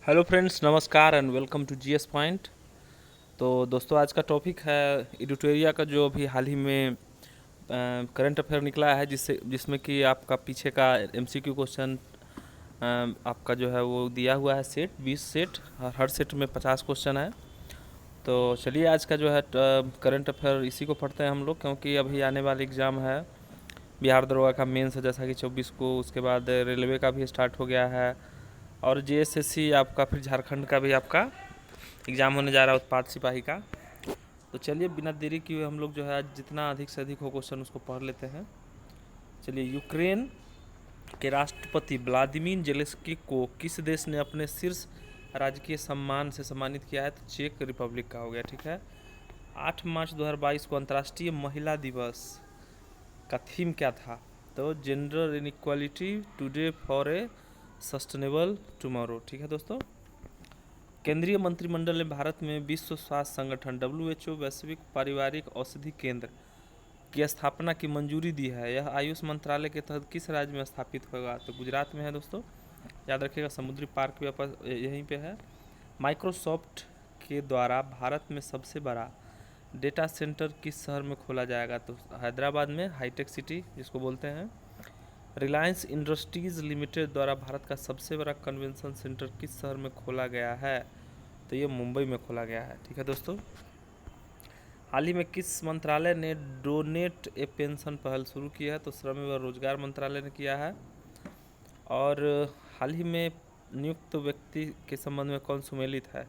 Hello friends, नमस्कार and welcome to GS point. तो दोस्तों, आज का टॉपिक है एडिटोरिया का, जो अभी हाल ही में करंट अफेयर निकला है, जिसमें कि आपका पीछे का एमसीक्यू क्वेश्चन आपका जो है वो दिया हुआ है सेट 20 सेट, हर सेट में 50 क्वेश्चन है। तो चलिए, आज का जो है करंट अफेयर इसी को पढ़ते हैं हम लोग, क्योंकि अभी आने वाली एग्ज़ाम है बिहार दरोगा का मेंस है, जैसा कि 24 को। उसके बाद रेलवे का भी स्टार्ट हो गया है, और जेएसएससी आपका, फिर झारखंड का भी आपका एग्ज़ाम होने जा रहा है, उत्पाद सिपाही का। तो चलिए, बिना देरी किए हम लोग जो है आज जितना अधिक से अधिक हो क्वेश्चन उसको पढ़ लेते हैं। चलिए, यूक्रेन के राष्ट्रपति व्लादिमीर जेलेंस्की को किस देश ने अपने शीर्ष राजकीय सम्मान से सम्मानित किया है? तो चेक रिपब्लिक का हो गया। ठीक है। 8 मार्च 2022 को अंतर्राष्ट्रीय महिला दिवस का थीम क्या था? तो gender inequality today for a sustainable tomorrow. ठीक है दोस्तों। केंद्रीय मंत्रिमंडल ने भारत में विश्व स्वास्थ्य संगठन WHO वैश्विक पारिवारिक औषधि केंद्र की स्थापना की मंजूरी दी है। यह आयुष मंत्रालय के तहत किस राज्य में स्थापित होगा? तो गुजरात में है दोस्तों, याद रखिएगा। समुद्री पार्क भी वापस यहीं पे है। माइक्रोसॉफ्ट के द्वारा भारत में सबसे बड़ा डेटा सेंटर किस शहर में खोला जाएगा? तो हैदराबाद में, हाईटेक सिटी जिसको बोलते हैं। रिलायंस इंडस्ट्रीज़ लिमिटेड द्वारा भारत का सबसे बड़ा कन्वेंशन सेंटर किस शहर में खोला गया है? तो ये मुंबई में खोला गया है। ठीक है दोस्तों। हाल ही में किस मंत्रालय ने डोनेट ए पेंशन पहल शुरू की है? तो श्रम एवं रोजगार मंत्रालय ने किया है। और हाल ही में नियुक्त व्यक्ति के संबंध में कौन सुमेलित है?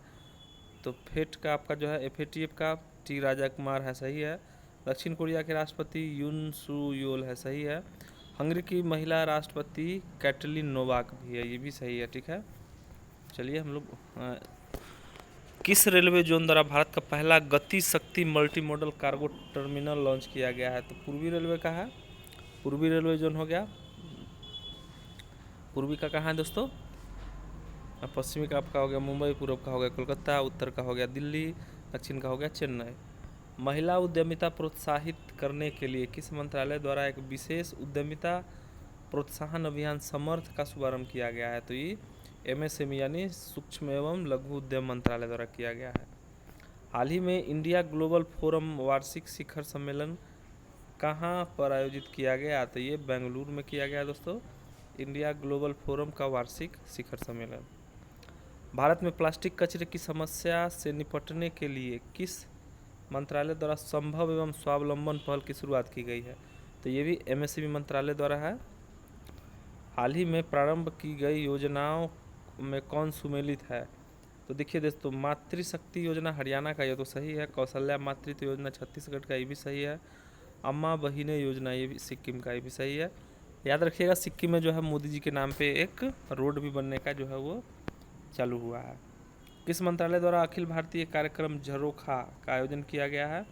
तो फेट का आपका जो है, FATF का टी राजा कुमार है, सही है। दक्षिण कोरिया के राष्ट्रपति यून सू योल है, सही है। हंगरी की महिला राष्ट्रपति कैटलिन नोवाक भी है, ये भी सही है। ठीक है। चलिए, हम लोग किस रेलवे जोन द्वारा भारत का पहला गति शक्ति multi modal cargo terminal launch किया गया है? तो पूर्वी रेलवे का है, पूर्वी रेलवे जोन हो गया। पूर्वी का कहाँ है दोस्तों? पश्चिमी का आपका हो गया मुंबई, पूर्व का हो गया कोलकाता, उत्तर का हो गया दिल्ली, दक्षिण का हो गया चेन्नई। महिला उद्यमिता प्रोत्साहित करने के लिए किस मंत्रालय द्वारा एक विशेष उद्यमिता प्रोत्साहन अभियान समर्थ का शुभारंभ किया गया है? तो ये MSME यानी सूक्ष्म एवं लघु उद्यम मंत्रालय द्वारा किया गया है। हाल ही में इंडिया ग्लोबल फोरम वार्षिक शिखर सम्मेलन कहाँ पर आयोजित किया गया? तो ये बेंगलुरु में किया गया दोस्तों, इंडिया ग्लोबल फोरम का वार्षिक शिखर सम्मेलन। भारत में प्लास्टिक कचरे की समस्या से निपटने के लिए किस मंत्रालय द्वारा संभव एवं स्वावलंबन पहल की शुरुआत की गई है? तो ये भी MSME मंत्रालय द्वारा है। हाल ही में प्रारंभ की गई योजनाओं में कौन सुमेलित है? तो देखिए दोस्तों, मातृशक्ति योजना हरियाणा का, ये तो सही है। कौशल्या मातृत्व योजना छत्तीसगढ़ का, ये भी सही है। अम्मा बहिने योजना, ये भी सिक्किम का, ये भी सही है। याद रखिएगा, सिक्किम में जो है मोदी जी के नाम पे एक रोड भी बनने का जो है वो चालू हुआ है। किस मंत्रालय द्वारा अखिल भारतीय कार्यक्रम झरोखा का आयोजन किया गया है?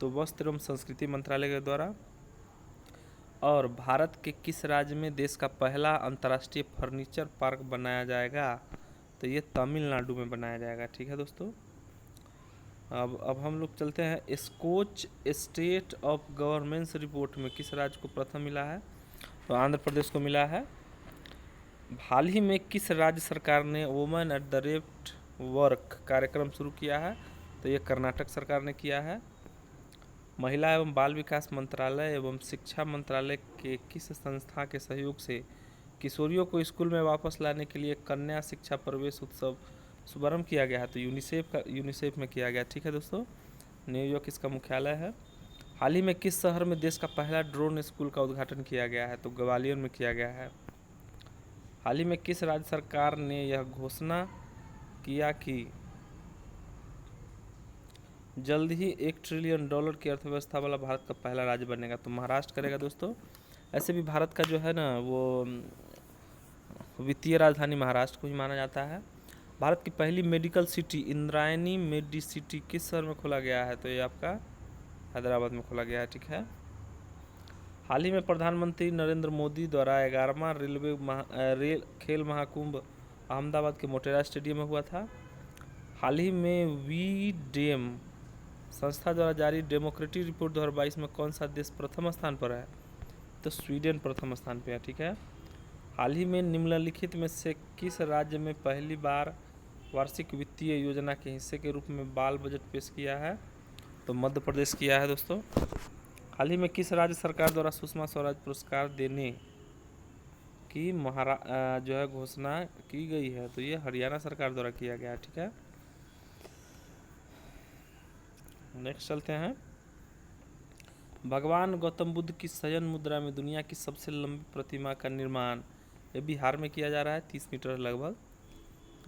तो वस्त्र एवं संस्कृति मंत्रालय के द्वारा। और भारत के किस राज्य में देश का पहला अंतर्राष्ट्रीय फर्नीचर पार्क बनाया जाएगा? तो ये तमिलनाडु में बनाया जाएगा। ठीक है दोस्तों। अब हम लोग चलते हैं, Skoch state of governance report में किस राज्य को प्रथम मिला है? तो आंध्र प्रदेश को मिला है। हाल ही में किस राज्य सरकार ने women at the rate work कार्यक्रम शुरू किया है? तो ये कर्नाटक सरकार ने किया है। महिला एवं बाल विकास मंत्रालय एवं शिक्षा मंत्रालय के किस संस्था के सहयोग से किशोरियों को स्कूल में वापस लाने के लिए कन्या शिक्षा प्रवेश उत्सव शुभारंभ किया गया है? तो यूनिसेफ में किया गया। ठीक है दोस्तों। न्यूयॉर्क इसका मुख्यालय है। हाल ही में किस शहर में देश का पहला ड्रोन स्कूल का उद्घाटन किया गया है? तो ग्वालियर में किया गया है। हाल ही में किस राज्य सरकार ने यह घोषणा किया कि जल्द ही $1 ट्रिलियन की अर्थव्यवस्था वाला भारत का पहला राज्य बनेगा? तो महाराष्ट्र करेगा दोस्तों। ऐसे भी भारत का जो है ना वो वित्तीय राजधानी महाराष्ट्र को ही माना जाता है। भारत की पहली मेडिकल सिटी इंद्रायणी मेडिसिटी किस शहर में खोला गया है? तो ये आपका हैदराबाद में खोला गया है। ठीक है। हाल ही में प्रधानमंत्री नरेंद्र मोदी द्वारा 11वां रेल खेल महाकुंभ अहमदाबाद के मोटेरा स्टेडियम में हुआ था। हाल ही में वीडेम संस्था द्वारा जारी डेमोक्रेटिक रिपोर्ट 2022 में कौन सा देश प्रथम स्थान पर है? तो स्वीडन प्रथम स्थान पर है। ठीक है। हाल ही में निम्नलिखित में से किस राज्य में पहली बार वार्षिक वित्तीय योजना के हिस्से के रूप में बाल बजट पेश किया है? तो मध्य प्रदेश किया है दोस्तों। हाल ही में किस राज्य सरकार द्वारा सुषमा स्वराज पुरस्कार देने की जो है घोषणा की गई है? तो ये हरियाणा सरकार द्वारा किया गया है। ठीक है, नेक्स्ट चलते हैं। भगवान गौतम बुद्ध की शयन मुद्रा में दुनिया की सबसे लंबी प्रतिमा का निर्माण ये बिहार में किया जा रहा है, 30 मीटर लगभग।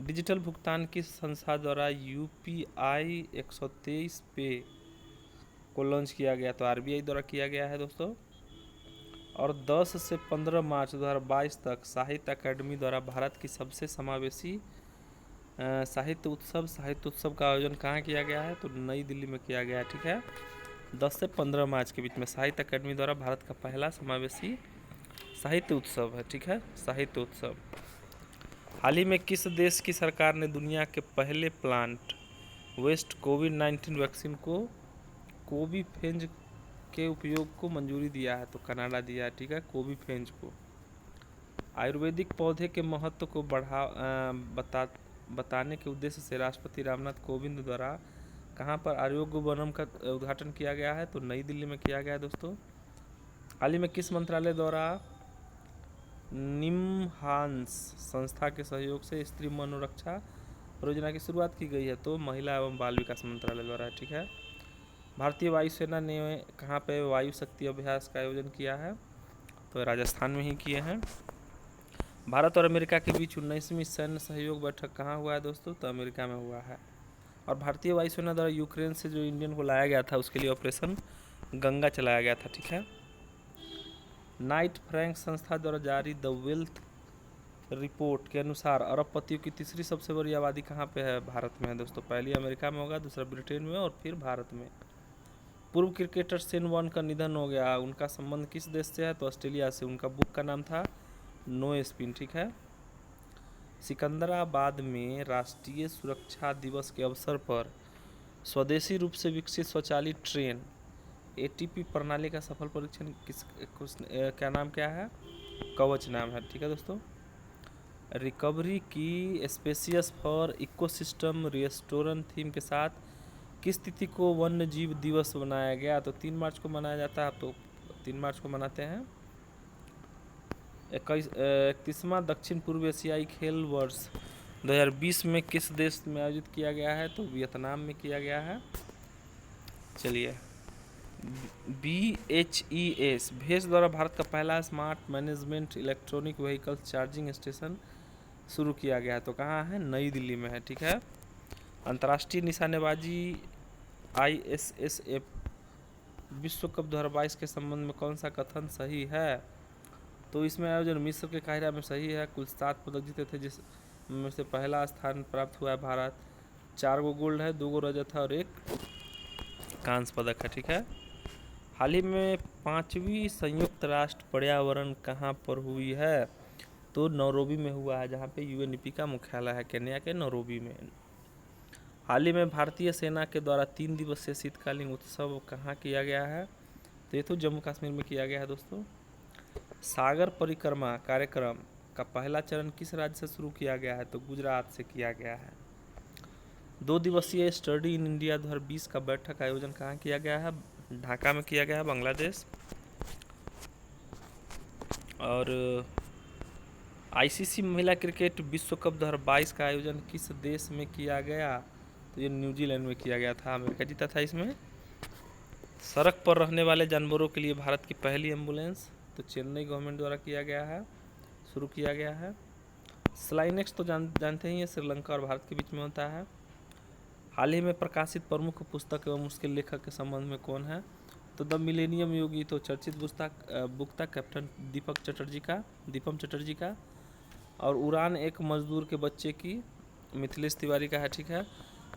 डिजिटल भुगतान की संस्था द्वारा UPI 123 पे को लॉन्च किया गया, तो RBI द्वारा किया गया है दोस्तों। और 10 से 15 मार्च 2022 तक साहित्य अकादमी द्वारा भारत की सबसे समावेशी साहित्य उत्सव का आयोजन कहाँ किया गया है? तो नई दिल्ली में किया गया है। ठीक है, 10 से 15 मार्च के बीच में साहित्य अकादमी द्वारा भारत का पहला समावेशी साहित्य उत्सव है। ठीक है, साहित्य उत्सव। हाल ही में किस देश की सरकार ने दुनिया के पहले प्लांट वेस्ट कोविड-19 वैक्सीन को कोविफेज के उपयोग को मंजूरी दिया है? तो कनाडा दिया है। ठीक है, कोविफेज को। आयुर्वेदिक पौधे के महत्व को बताने के उद्देश्य से राष्ट्रपति रामनाथ कोविंद द्वारा कहाँ पर आरोग्य वनम का उद्घाटन किया गया है? तो नई दिल्ली में किया गया है दोस्तों। हाल ही में किस मंत्रालय द्वारा निमहांस संस्था के सहयोग से स्त्री मनोरक्षा परियोजना की शुरुआत की गई है? तो महिला एवं बाल विकास मंत्रालय द्वारा है। ठीक है, भारतीय वायुसेना ने कहाँ पे वायु शक्ति अभ्यास का आयोजन किया है? तो राजस्थान में ही किए हैं। भारत और अमेरिका के बीच 19वीं सैन्य सहयोग बैठक कहाँ हुआ है दोस्तों? तो अमेरिका में हुआ है। और भारतीय वायुसेना द्वारा यूक्रेन से जो इंडियन को लाया गया था उसके लिए ऑपरेशन गंगा चलाया गया था। ठीक है, नाइट फ्रैंक संस्था द्वारा जारी द वेल्थ रिपोर्ट के अनुसार अरबपतियों की तीसरी सबसे बड़ी आबादी कहाँ पे है? भारत में है दोस्तों। पहली अमेरिका में होगा, दूसरा ब्रिटेन में और फिर भारत में। पूर्व क्रिकेटर शेन वॉर्न का निधन हो गया, उनका संबंध किस देश से है? तो ऑस्ट्रेलिया से। उनका बुक का नाम था नो स्पिन। ठीक है, सिकंदराबाद में राष्ट्रीय सुरक्षा दिवस के अवसर पर स्वदेशी रूप से विकसित स्वचालित ट्रेन ATP प्रणाली का सफल परीक्षण क्या नाम क्या है? कवच नाम है। ठीक है दोस्तों, रिकवरी की स्पेसियस फॉर इकोसिस्टम रिस्टोरन थीम के साथ किस तिथि को वन्य जीव दिवस बनाया गया? तो 3 मार्च को मनाया जाता है। तो 3 मार्च को मनाते हैं। 31वां दक्षिण पूर्व एशियाई खेल वर्ष 2020 में किस देश में आयोजित किया गया है? तो वियतनाम में किया गया है। चलिए, BHES भेस द्वारा भारत का पहला smart management electronic vehicle charging station शुरू किया गया है। तो कहाँ है? नई दिल्ली में है। ठीक है, अंतर्राष्ट्रीय निशानेबाजी ISSF विश्व कप 2022 के संबंध में कौन सा कथन सही है? तो इसमें आयोजन मिस्र के काहिरा में सही है। कुल 7 पदक जीते थे, जिसमें से पहला स्थान प्राप्त हुआ है भारत। 4 गो गोल्ड है, 2 गो रजत है और 1 कांस्य पदक है। ठीक है, हाल ही में 5वीं संयुक्त राष्ट्र पर्यावरण कहाँ पर हुई है? तो नैरोबी में हुआ है, जहाँ पे UNEP का मुख्यालय है, केन्या के नैरोबी में। हाल ही में भारतीय सेना के द्वारा 3 दिवसीय शीतकालीन उत्सव कहाँ किया गया है? तो ये तो जम्मू कश्मीर में किया गया है दोस्तों। सागर परिक्रमा कार्यक्रम का पहला चरण किस राज्य से शुरू किया गया है? तो गुजरात से किया गया है। 2 दिवसीय स्टडी इन इंडिया 2020 का बैठक आयोजन कहाँ किया गया है? ढाका में किया गया है, बांग्लादेश। और ICC महिला क्रिकेट विश्व कप 2022 का आयोजन किस देश में किया गया? तो ये न्यूजीलैंड में किया गया था, अमेरिका जीता था इसमें। सड़क पर रहने वाले जानवरों के लिए भारत की पहली एम्बुलेंस तो चेन्नई गवर्नमेंट द्वारा किया गया है, शुरू किया गया है। स्लाइनेक्स तो जानते ही हैं, श्रीलंका और भारत के बीच में होता है। हाल ही में प्रकाशित प्रमुख पुस्तक एवं उसके लेखक के संबंध में कौन है? तो द मिलेनियम योगी तो चर्चित बुक था कैप्टन दीपम चटर्जी का। और उड़ान एक मजदूर के बच्चे की मिथिलेश तिवारी का है। ठीक है,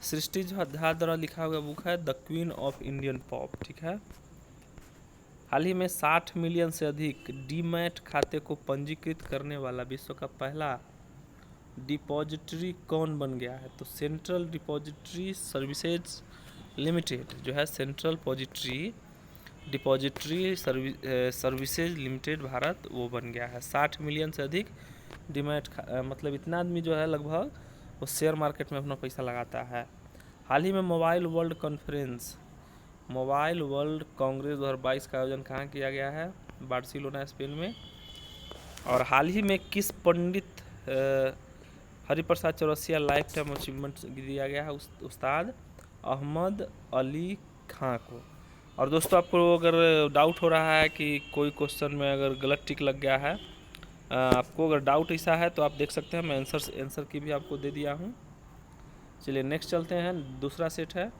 सृष्टि झा द्वारा लिखा हुआ बुक है the queen of Indian pop. ठीक है, हाल ही में 60 मिलियन से अधिक डीमैट खाते को पंजीकृत करने वाला विश्व का पहला डिपॉजिटरी कौन बन गया है? तो सेंट्रल डिपॉजिटरी सर्विसेज लिमिटेड जो है, central depository services limited Bharat वो बन गया है। 60 मिलियन से अधिक डीमैट मतलब इतना आदमी जो है लगभग वो शेयर मार्केट में अपना पैसा लगाता है। हाल ही में मोबाइल वर्ल्ड कांग्रेस 2022 का आयोजन कहाँ किया गया है? बार्सिलोना स्पेन में। और हाल ही में किस Pandit Hariprasad Chaurasia lifetime achievement दिया गया है? उस्ताद अहमद अली खां को। और दोस्तों आपको अगर डाउट हो रहा है कि कोई क्वेश्चन में अगर गलत टिक लग गया है, आपको अगर डाउट ऐसा है तो आप देख सकते हैं, मैं आंसर की भी आपको दे दिया हूँ। चलिए नेक्स्ट चलते हैं। दूसरा सेट है,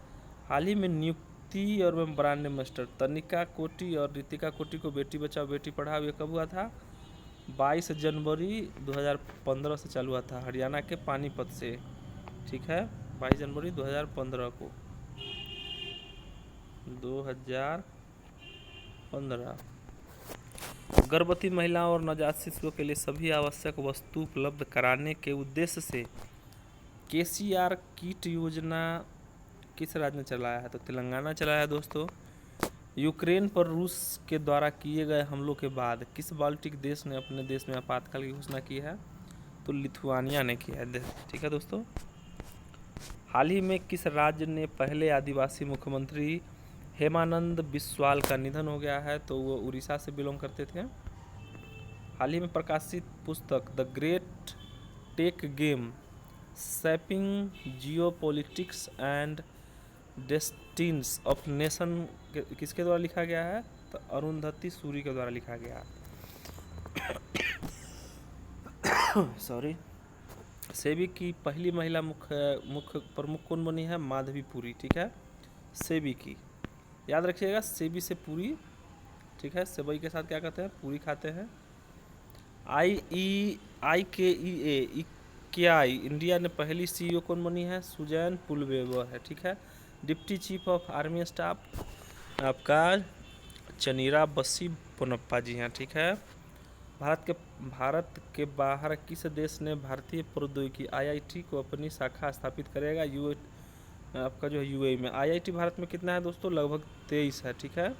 हाल ही में नियुक्ति और ब्रांड एम्बेसडर तनिका कोटी और रितिका कोटी को बेटी बचाओ बेटी पढ़ाओ ये कब हुआ था? 22 जनवरी 2015 से चालू हुआ था, हरियाणा के पानीपत से। ठीक है, 22 जनवरी 2015 को, 2015। गर्भवती महिलाओं और नवजात शिशुओं के लिए सभी आवश्यक वस्तु उपलब्ध कराने के उद्देश्य से केसीआर किट योजना किस राज्य ने चलाया है? तो तेलंगाना चलाया है दोस्तों। यूक्रेन पर रूस के द्वारा किए गए हमलों के बाद किस बाल्टिक देश ने अपने देश में आपातकाल की घोषणा की है? तो लिथुआनिया ने किया है। ठीक है दोस्तों। हाल ही में किस राज्य ने पहले आदिवासी मुख्यमंत्री हेमानंद बिस्वाल का निधन हो गया है? तो वो उड़ीसा से बिलोंग करते थे। हाल ही में प्रकाशित पुस्तक the great tech game shaping geopolitics and destinies of nation किसके द्वारा लिखा गया है? तो अरुंधति सूरी के द्वारा लिखा गया। सॉरी। सेबी की पहली महिला मुख्य प्रमुख कौन बनी है? माधवी पुरी। ठीक है, सेबी की, याद रखिएगा, सेबी से पूरी। ठीक है, सेबई के साथ क्या कहते हैं? पूरी खाते हैं। IKEA इंडिया ने पहली CEO कौन बनी है? सुजैन पुलवेवर है। ठीक है। Deputy chief of army staff आपका चनीरा बसी पोनप्पा जी हैं। ठीक है। भारत के बाहर किस देश ने भारतीय प्रौद्योगिकी IIT को अपनी शाखा स्थापित करेगा? आपका जो है UAE में। IIT भारत में कितना है दोस्तों? लगभग 23 है। ठीक है,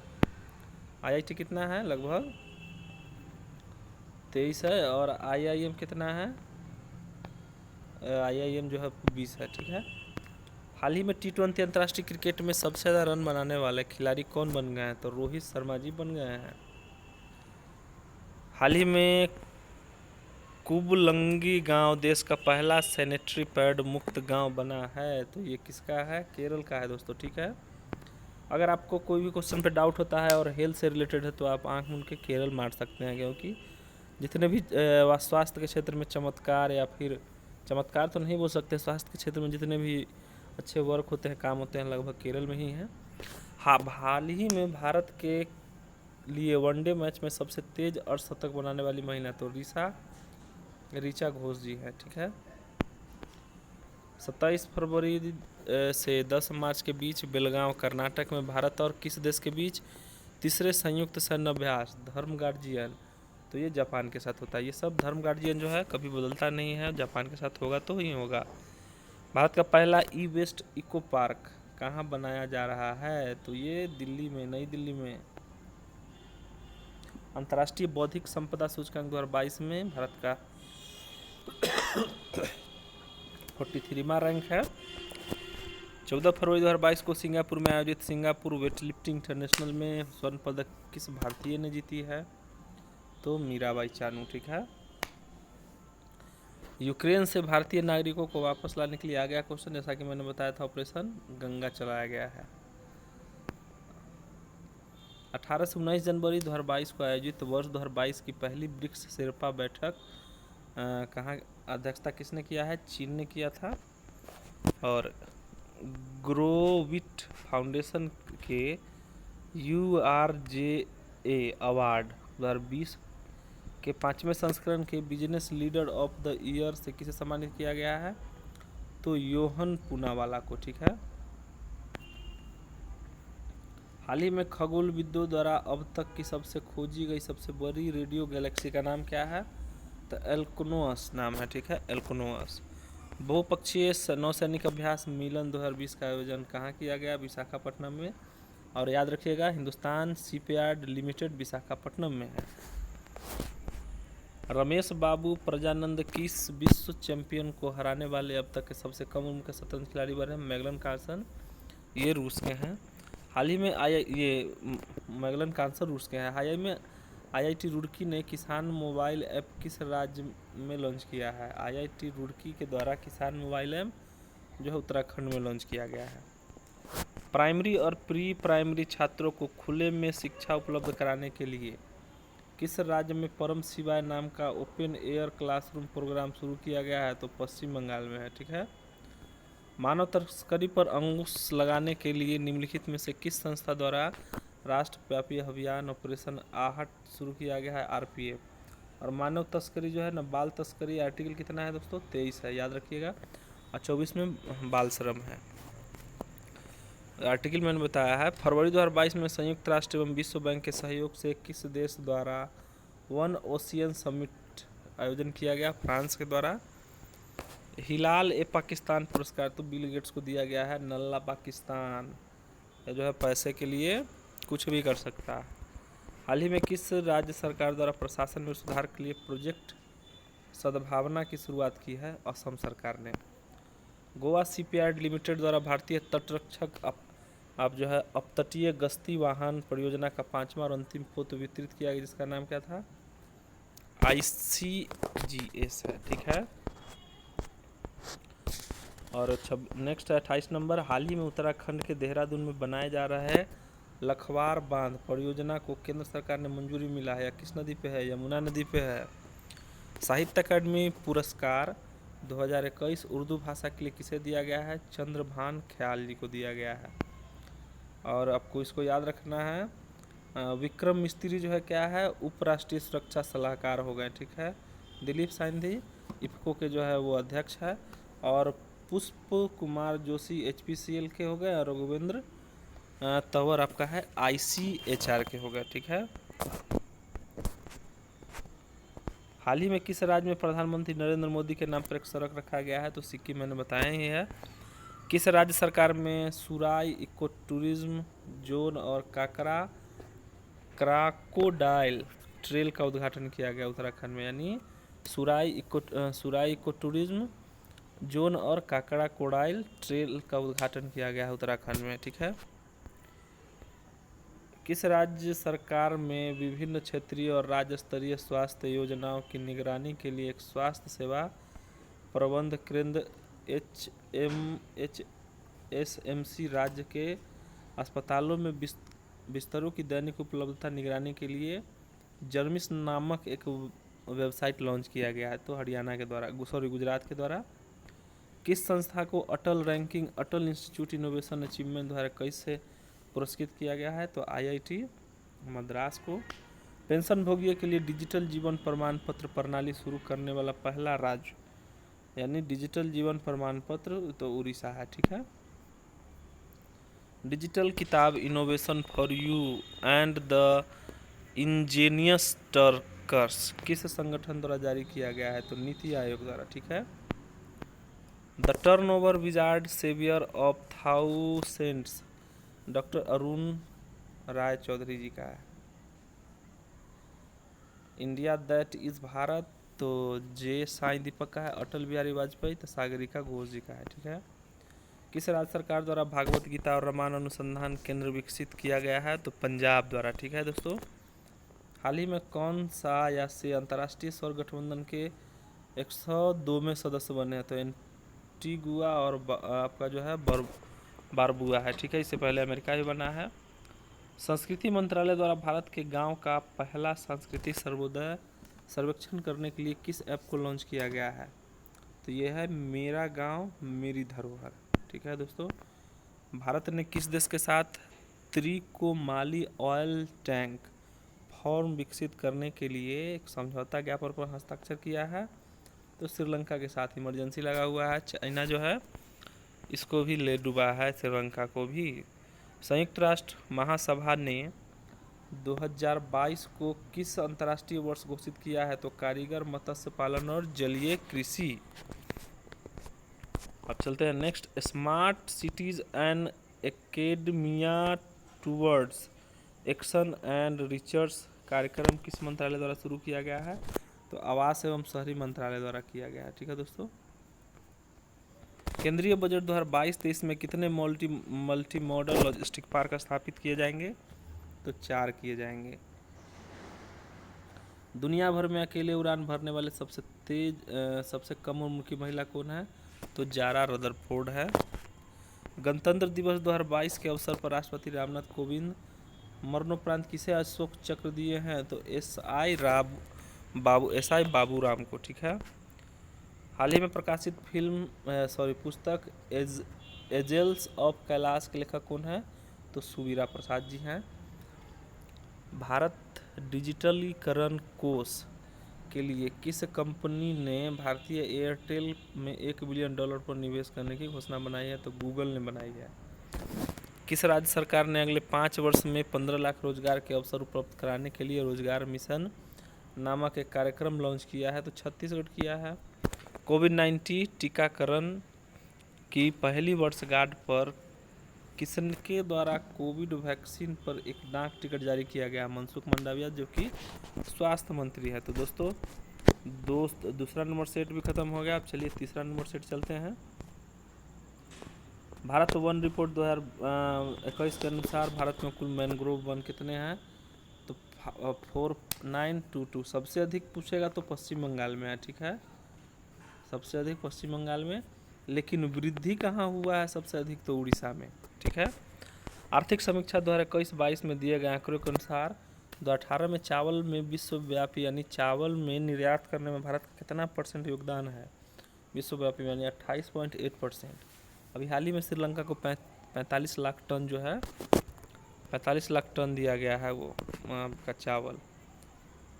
IIT कितना है? लगभग 23 है। और IIM कितना है? IIM जो है 20 है। ठीक है। हाल ही में T20 अंतर्राष्ट्रीय क्रिकेट में सबसे ज़्यादा रन बनाने वाले खिलाड़ी कौन बन गए हैं? तो रोहित शर्मा जी बन गए हैं। हाल ही में कुबलंगी गांव देश का पहला सैनिटरी पैड मुक्त गांव बना है। तो ये किसका है? केरल का है दोस्तों। ठीक है। अगर आपको कोई भी क्वेश्चन पे डाउट होता है और हेल्थ से रिलेटेड है तो आप आंख मूंद के केरल मार सकते हैं, क्योंकि जितने भी स्वास्थ्य के क्षेत्र में चमत्कार, या फिर चमत्कार तो नहीं बोल सकते, स्वास्थ्य के क्षेत्र में जितने भी अच्छे वर्क होते हैं, काम होते हैं, लगभग केरल में ही हैं। हाँ, हाल ही में भारत के लिए वनडे मैच में सबसे तेज अर्धशतक बनाने वाली महिला तो ऋचा घोष जी है। ठीक है। 27 फरवरी से 10 मार्च के बीच बेलगांव कर्नाटक में भारत और किस देश के बीच तीसरे संयुक्त सैन्य अभ्यास धर्म गार्जियन, तो ये जापान के साथ होता है। ये सब धर्म गार्जियन जो है कभी बदलता नहीं है, जापान के साथ होगा तो ही होगा। भारत का पहला ई-वेस्ट इको पार्क कहाँ बनाया जा रहा है? तो ये दिल्ली में, नई दिल्ली में। अंतर्राष्ट्रीय बौद्धिक संपदा सूचकांक 2022 में भारत का 43वां रैंक है। 14 फरवरी 2022 को सिंगापुर में आयोजित सिंगापुर वेटलिफ्टिंग इंटरनेशनल में स्वर्ण पदक किस भारतीय ने जीती है? तो मीराबाई चानू। ठीक है। यूक्रेन से भारतीय नागरिकों को वापस लाने के लिए आ गया क्वेश्चन, जैसा कि मैंने बताया था, ऑपरेशन गंगा चलाया गया है। 18 से 19 जनवरी 2022 को आयोजित वर्ष 2022 की पहली ब्रिक्स शेर्पा बैठक कहाँ अध्यक्षता किसने किया है? चीन ने किया था। और ग्रोविट फाउंडेशन के URJA अवार्ड 2020 के 5वें संस्करण के business leader of the year से किसे सम्मानित किया गया है? तो योहन पूनावाला को। ठीक है। हाल ही में खगोलविदों द्वारा अब तक की सबसे खोजी गई सबसे बड़ी रेडियो गैलेक्सी का नाम क्या है? तो एल्कोनोस नाम है। ठीक है, एल्कोनोस। बहुपक्षीय नौसैनिक अभ्यास मिलन 2020 का आयोजन कहाँ किया गया? विशाखापट्टनम में। और याद रखिएगा, हिंदुस्तान शिपयार्ड लिमिटेड विशाखापट्टनम में है। रमेश बाबू प्रजानंद किस विश्व चैंपियन को हराने वाले अब तक के सबसे कम उम्र के शतरंज खिलाड़ी बने हैं? मैग्लन कार्सन, ये रूस के हैं। हाल ही में मैग्लन कार्सन रूस के हैं। हाल ही में आईआईटी रुड़की ने किसान मोबाइल ऐप किस राज्य में लॉन्च किया है? आईआईटी रुड़की के द्वारा किसान मोबाइल ऐप जो है उत्तराखंड में लॉन्च किया गया है। प्राइमरी और प्री प्राइमरी छात्रों को खुले में शिक्षा उपलब्ध कराने के लिए किस राज्य में परम शिवाय नाम का ओपन एयर क्लासरूम प्रोग्राम शुरू किया गया है? तो पश्चिम बंगाल में है। ठीक है। मानव तस्करी पर अंकुश लगाने के लिए निम्नलिखित में से किस संस्था द्वारा राष्ट्रव्यापी अभियान ऑपरेशन आहट शुरू किया गया है? आरपीएफ। और मानव तस्करी जो है ना, बाल तस्करी आर्टिकल कितना है दोस्तों? 23 है, याद रखिएगा। और 24 में बाल श्रम है। आर्टिकल मैंने बताया है। फरवरी 2022 में संयुक्त राष्ट्र एवं विश्व बैंक के सहयोग से किस देश द्वारा वन ओशियन समिट आयोजन किया गया? फ्रांस के द्वारा। हिलाल ए पाकिस्तान पुरस्कार तो बिल गेट्स को दिया गया है। नल्ला पाकिस्तान, ये जो है पैसे के लिए कुछ भी कर सकता है। हाल ही में किस राज्य सरकार द्वारा प्रशासन में सुधार के लिए प्रोजेक्ट सद्भावना की शुरुआत की है? असम सरकार ने। गोवा शिपयार्ड लिमिटेड द्वारा भारतीय तटरक्षक अब जो है अपतटीय गश्ती वाहन परियोजना का 5वां और अंतिम पोत वितरित किया गया, जिसका नाम क्या था? ICGS है। ठीक है। और नेक्स्ट है 28 नंबर। हाल ही में उत्तराखंड के देहरादून में बनाए जा रहे लखवार बांध परियोजना को केंद्र सरकार ने मंजूरी मिला है या किस नदी पे है? यमुना नदी पे है। साहित्य अकादमी पुरस्कार 2021 उर्दू भाषा के लिए किसे दिया गया है? चंद्रभान ख्याल जी को दिया गया है। और आपको इसको याद रखना है। विक्रम मिस्त्री जो है क्या है? उपराष्ट्रीय सुरक्षा सलाहकार हो गए। ठीक है। दिलीप साइंधी इफ्को के जो है वो अध्यक्ष है। और पुष्प कुमार जोशी HPCL के हो गए। और रघुवेंद्र तंवर आपका है ICHR के हो गए। ठीक है। हाल ही में किस राज्य में प्रधानमंत्री नरेंद्र मोदी के नाम पर एक सड़क रखा गया है? तो सिक्किम, मैंने बताया ही है। किस राज्य सरकार में सुराई इको टूरिज्म जोन और क्राकोडाइल ट्रेल का उद्घाटन किया गया? उत्तराखंड में, यानी सुराई इको टूरिज्म जोन और क्राकोडाइल ट्रेल का उद्घाटन किया गया है उत्तराखंड में। ठीक है। किस राज्य सरकार में विभिन्न क्षेत्रीय और राज्य स्तरीय स्वास्थ्य योजनाओं की निगरानी के लिए एक स्वास्थ्य सेवा प्रबंध केंद्र HMSMC राज्य के अस्पतालों में बिस्तरों की दैनिक उपलब्धता निगरानी के लिए जर्मिस नामक एक वेबसाइट लॉन्च किया गया है? तो हरियाणा के द्वारा, गुजरात के द्वारा। किस संस्था को अटल रैंकिंग अटल इंस्टीट्यूट इनोवेशन अचीवमेंट 2021 से पुरस्कृत किया गया है? तो IIT मद्रास को। पेंशन भोगियों के लिए डिजिटल जीवन प्रमाण पत्र प्रणाली शुरू करने वाला पहला राज्य, यानी डिजिटल जीवन प्रमाण पत्र, तो उड़ीसा है। ठीक है। डिजिटल किताब innovation for you and the ingenious turkers किस संगठन द्वारा जारी किया गया है? तो नीति आयोग द्वारा। ठीक है। The turnover wizard saviour of thousands doctor Arun Rai Chaudhary ji का है। इंडिया दैट इज भारत तो जे साईं दीपक का है। अटल बिहारी वाजपेयी तो सागरिका घोष जी का है। ठीक है। किस राज्य सरकार द्वारा भागवत गीता और रामायण अनुसंधान केंद्र विकसित किया गया है? तो पंजाब द्वारा। ठीक है दोस्तों। हाल ही में कौन सा या से अंतर्राष्ट्रीय सौर गठबंधन के 102 में सदस्य बने हैं? तो एंटीगुआ और आपका जो है बारबुआ है। ठीक है। इससे पहले अमेरिका भी बना है। संस्कृति मंत्रालय द्वारा भारत के गांव का पहला सांस्कृतिक सर्वेक्षण करने के लिए किस ऐप को लॉन्च किया गया है? तो ये है मेरा गांव मेरी धरोहर। ठीक है दोस्तों। भारत ने किस देश के साथ त्रिकोमाली ऑयल टैंक फॉर्म विकसित करने के लिए एक समझौता ज्ञापन पर हस्ताक्षर किया है? तो श्रीलंका के साथ इमरजेंसी लगा हुआ है। चाइना जो है इसको भी ले डूबा है, श्रीलंका को भी। संयुक्त राष्ट्र महासभा ने 2022 को किस अंतर्राष्ट्रीय वर्ष घोषित किया है? तो कारीगर, मत्स्य पालन और जलीय कृषि। अब चलते हैं next. Smart cities and academia towards action and research कार्यक्रम किस मंत्रालय द्वारा शुरू किया गया है? तो आवास एवं शहरी मंत्रालय द्वारा किया गया है। ठीक है दोस्तों। केंद्रीय बजट 2022-23 में कितने मल्टी मॉडल लॉजिस्टिक पार्क स्थापित किए जाएंगे? तो 4 किए जाएंगे। दुनिया भर में अकेले उड़ान भरने वाले सबसे कम उम्र की महिला कौन है? तो जारा रदरफोर्ड है। गणतंत्र दिवस 2022 के अवसर पर राष्ट्रपति रामनाथ कोविंद मरणोपरांत किसे अशोक चक्र दिए हैं? तो एस आई बाबूराम को। ठीक है। हाल ही में प्रकाशित पुस्तक एजेल्स ऑफ कैलाश के लेखक कौन है? तो सुवीरा प्रसाद जी हैं। भारत डिजिटलीकरण कोष के लिए किस कंपनी ने भारतीय एयरटेल में $1 बिलियन पर निवेश करने की घोषणा बनाई है? तो गूगल ने बनाई है। किस राज्य सरकार ने अगले 5 वर्ष में 15 लाख रोजगार के अवसर उपलब्ध कराने के लिए रोजगार मिशन नामक एक कार्यक्रम लॉन्च किया है? तो छत्तीसगढ़ किया है। कोविड-19 टीकाकरण की पहली वर्षगांठ पर किसके द्वारा कोविड वैक्सीन पर एक डाक टिकट जारी किया गया? मनसुख मंडाविया, जो कि स्वास्थ्य मंत्री है। तो दोस्तों दूसरा नंबर सेट भी खत्म हो गया। अब चलिए तीसरा नंबर सेट चलते हैं। भारत वन रिपोर्ट 2021 के अनुसार भारत में कुल मैंग्रोव वन कितने हैं? तो 4922। सबसे अधिक पूछेगा तो पश्चिम बंगाल में है। ठीक है, सबसे अधिक पश्चिम बंगाल में, लेकिन वृद्धि कहाँ हुआ है सबसे अधिक? तो उड़ीसा में। ठीक है। आर्थिक समीक्षा 2021-22 में दिए गए आंकड़ों के अनुसार 2018 में चावल में विश्वव्यापी यानी चावल में निर्यात करने में भारत का कितना % योगदान है विश्वव्यापी यानी 28.8%। अभी हाल ही में श्रीलंका को 45 लाख टन जो है 45 लाख टन दिया गया है वो का चावल।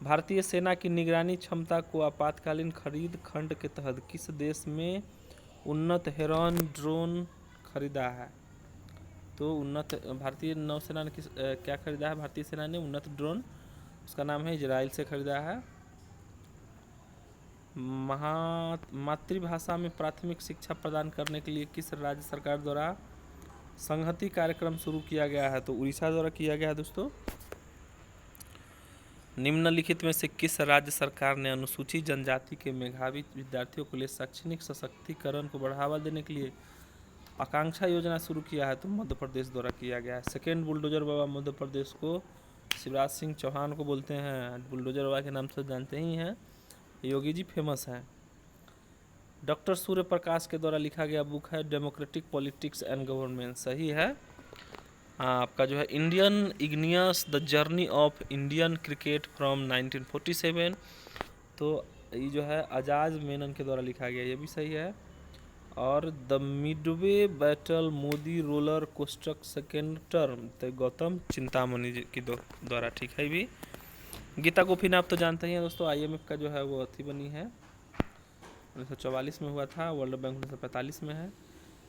भारतीय सेना की निगरानी क्षमता को आपातकालीन खरीद खंड के तहत किस देश में उन्नत हेरॉन ड्रोन खरीदा है? तो भारतीय नौसेना ने क्या खरीदा है? भारतीय सेना ने उन्नत ड्रोन, उसका नाम है इजराइल से खरीदा है। मातृभाषा में प्राथमिक शिक्षा प्रदान करने के लिए किस राज्य सरकार द्वारा संहति कार्यक्रम शुरू किया गया है? तो उड़ीसा द्वारा किया गया है दोस्तों। निम्नलिखित में से किस राज्य सरकार ने अनुसूचित जनजाति के मेधावी विद्यार्थियों के लिए शैक्षणिक सशक्तिकरण को बढ़ावा देने के लिए आकांक्षा योजना शुरू किया है? तो मध्य प्रदेश द्वारा किया गया है। सेकेंड बुलडोजर बाबा मध्य प्रदेश को शिवराज सिंह चौहान को बोलते हैं। बुलडोजर बाबा के नाम से जानते ही हैं। योगी जी फेमस हैं। डॉक्टर सूर्य प्रकाश के द्वारा लिखा गया बुक है डेमोक्रेटिक पॉलिटिक्स एंड गवर्नमेंट। सही है। आपका जो है Indian igneous the journey of Indian cricket from 1947। तो ये जो है अजाज मेनन के द्वारा लिखा गया, ये भी सही है। और the Midway battle Modi roller coaster second term, तो गौतम चिंतामणि जी की द्वारा। ठीक है। भी गीता गोपीनाथ तो जानते ही हैं दोस्तों। IMF का जो है वो अथी बनी है 1944 में हुआ था। वर्ल्ड बैंक 1945 में है।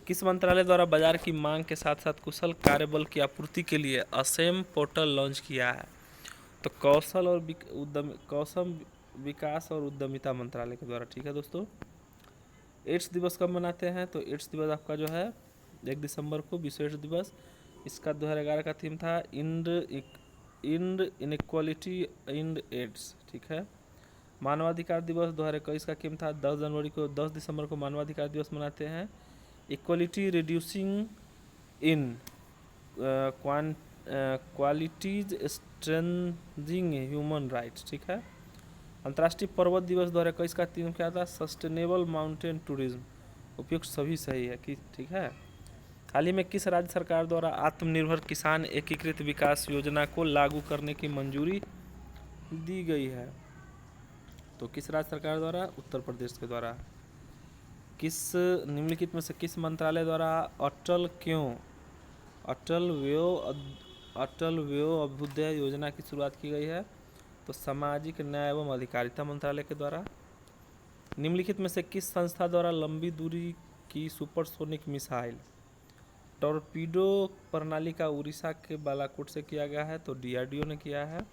किस मंत्रालय द्वारा बाजार की मांग के साथ साथ कुशल कार्यबल की आपूर्ति के लिए असेम पोर्टल लॉन्च किया है? तो कौशल विकास और उद्यमिता मंत्रालय के द्वारा। ठीक है दोस्तों। एड्स दिवस कब मनाते हैं? तो एड्स दिवस आपका जो है 1 दिसंबर को विश्व एड्स दिवस। इसका 2011 का थीम था इंड इनइक्वालिटी इंड एड्स। ठीक है। मानवाधिकार दिवस 2021 का थीम था 10 दिसंबर को मानवाधिकार दिवस मनाते हैं। इक्वलिटी रिड्यूसिंग इन क्वालिटीज स्ट्रेंथिंग ह्यूमन राइट्स। ठीक है। अंतर्राष्ट्रीय पर्वत दिवस 2021 का थीम क्या था? Sustainable mountain tourism. उपयुक्त सभी सही है कि ठीक है। हाल ही में किस राज्य सरकार द्वारा आत्मनिर्भर किसान एकीकृत विकास योजना को लागू करने की मंजूरी दी गई है? तो किस राज्य सरकार द्वारा? उत्तर प्रदेश के द्वारा। निम्नलिखित में से किस मंत्रालय द्वारा अटल व्यय अभ्युदय योजना की शुरुआत की गई है? तो सामाजिक न्याय एवं अधिकारिता मंत्रालय के द्वारा। निम्नलिखित में से किस संस्था द्वारा लंबी दूरी की सुपरसोनिक मिसाइल टॉर्पीडो प्रणाली का उड़ीसा के बालाकोट से किया गया है? तो DRDO ने किया है।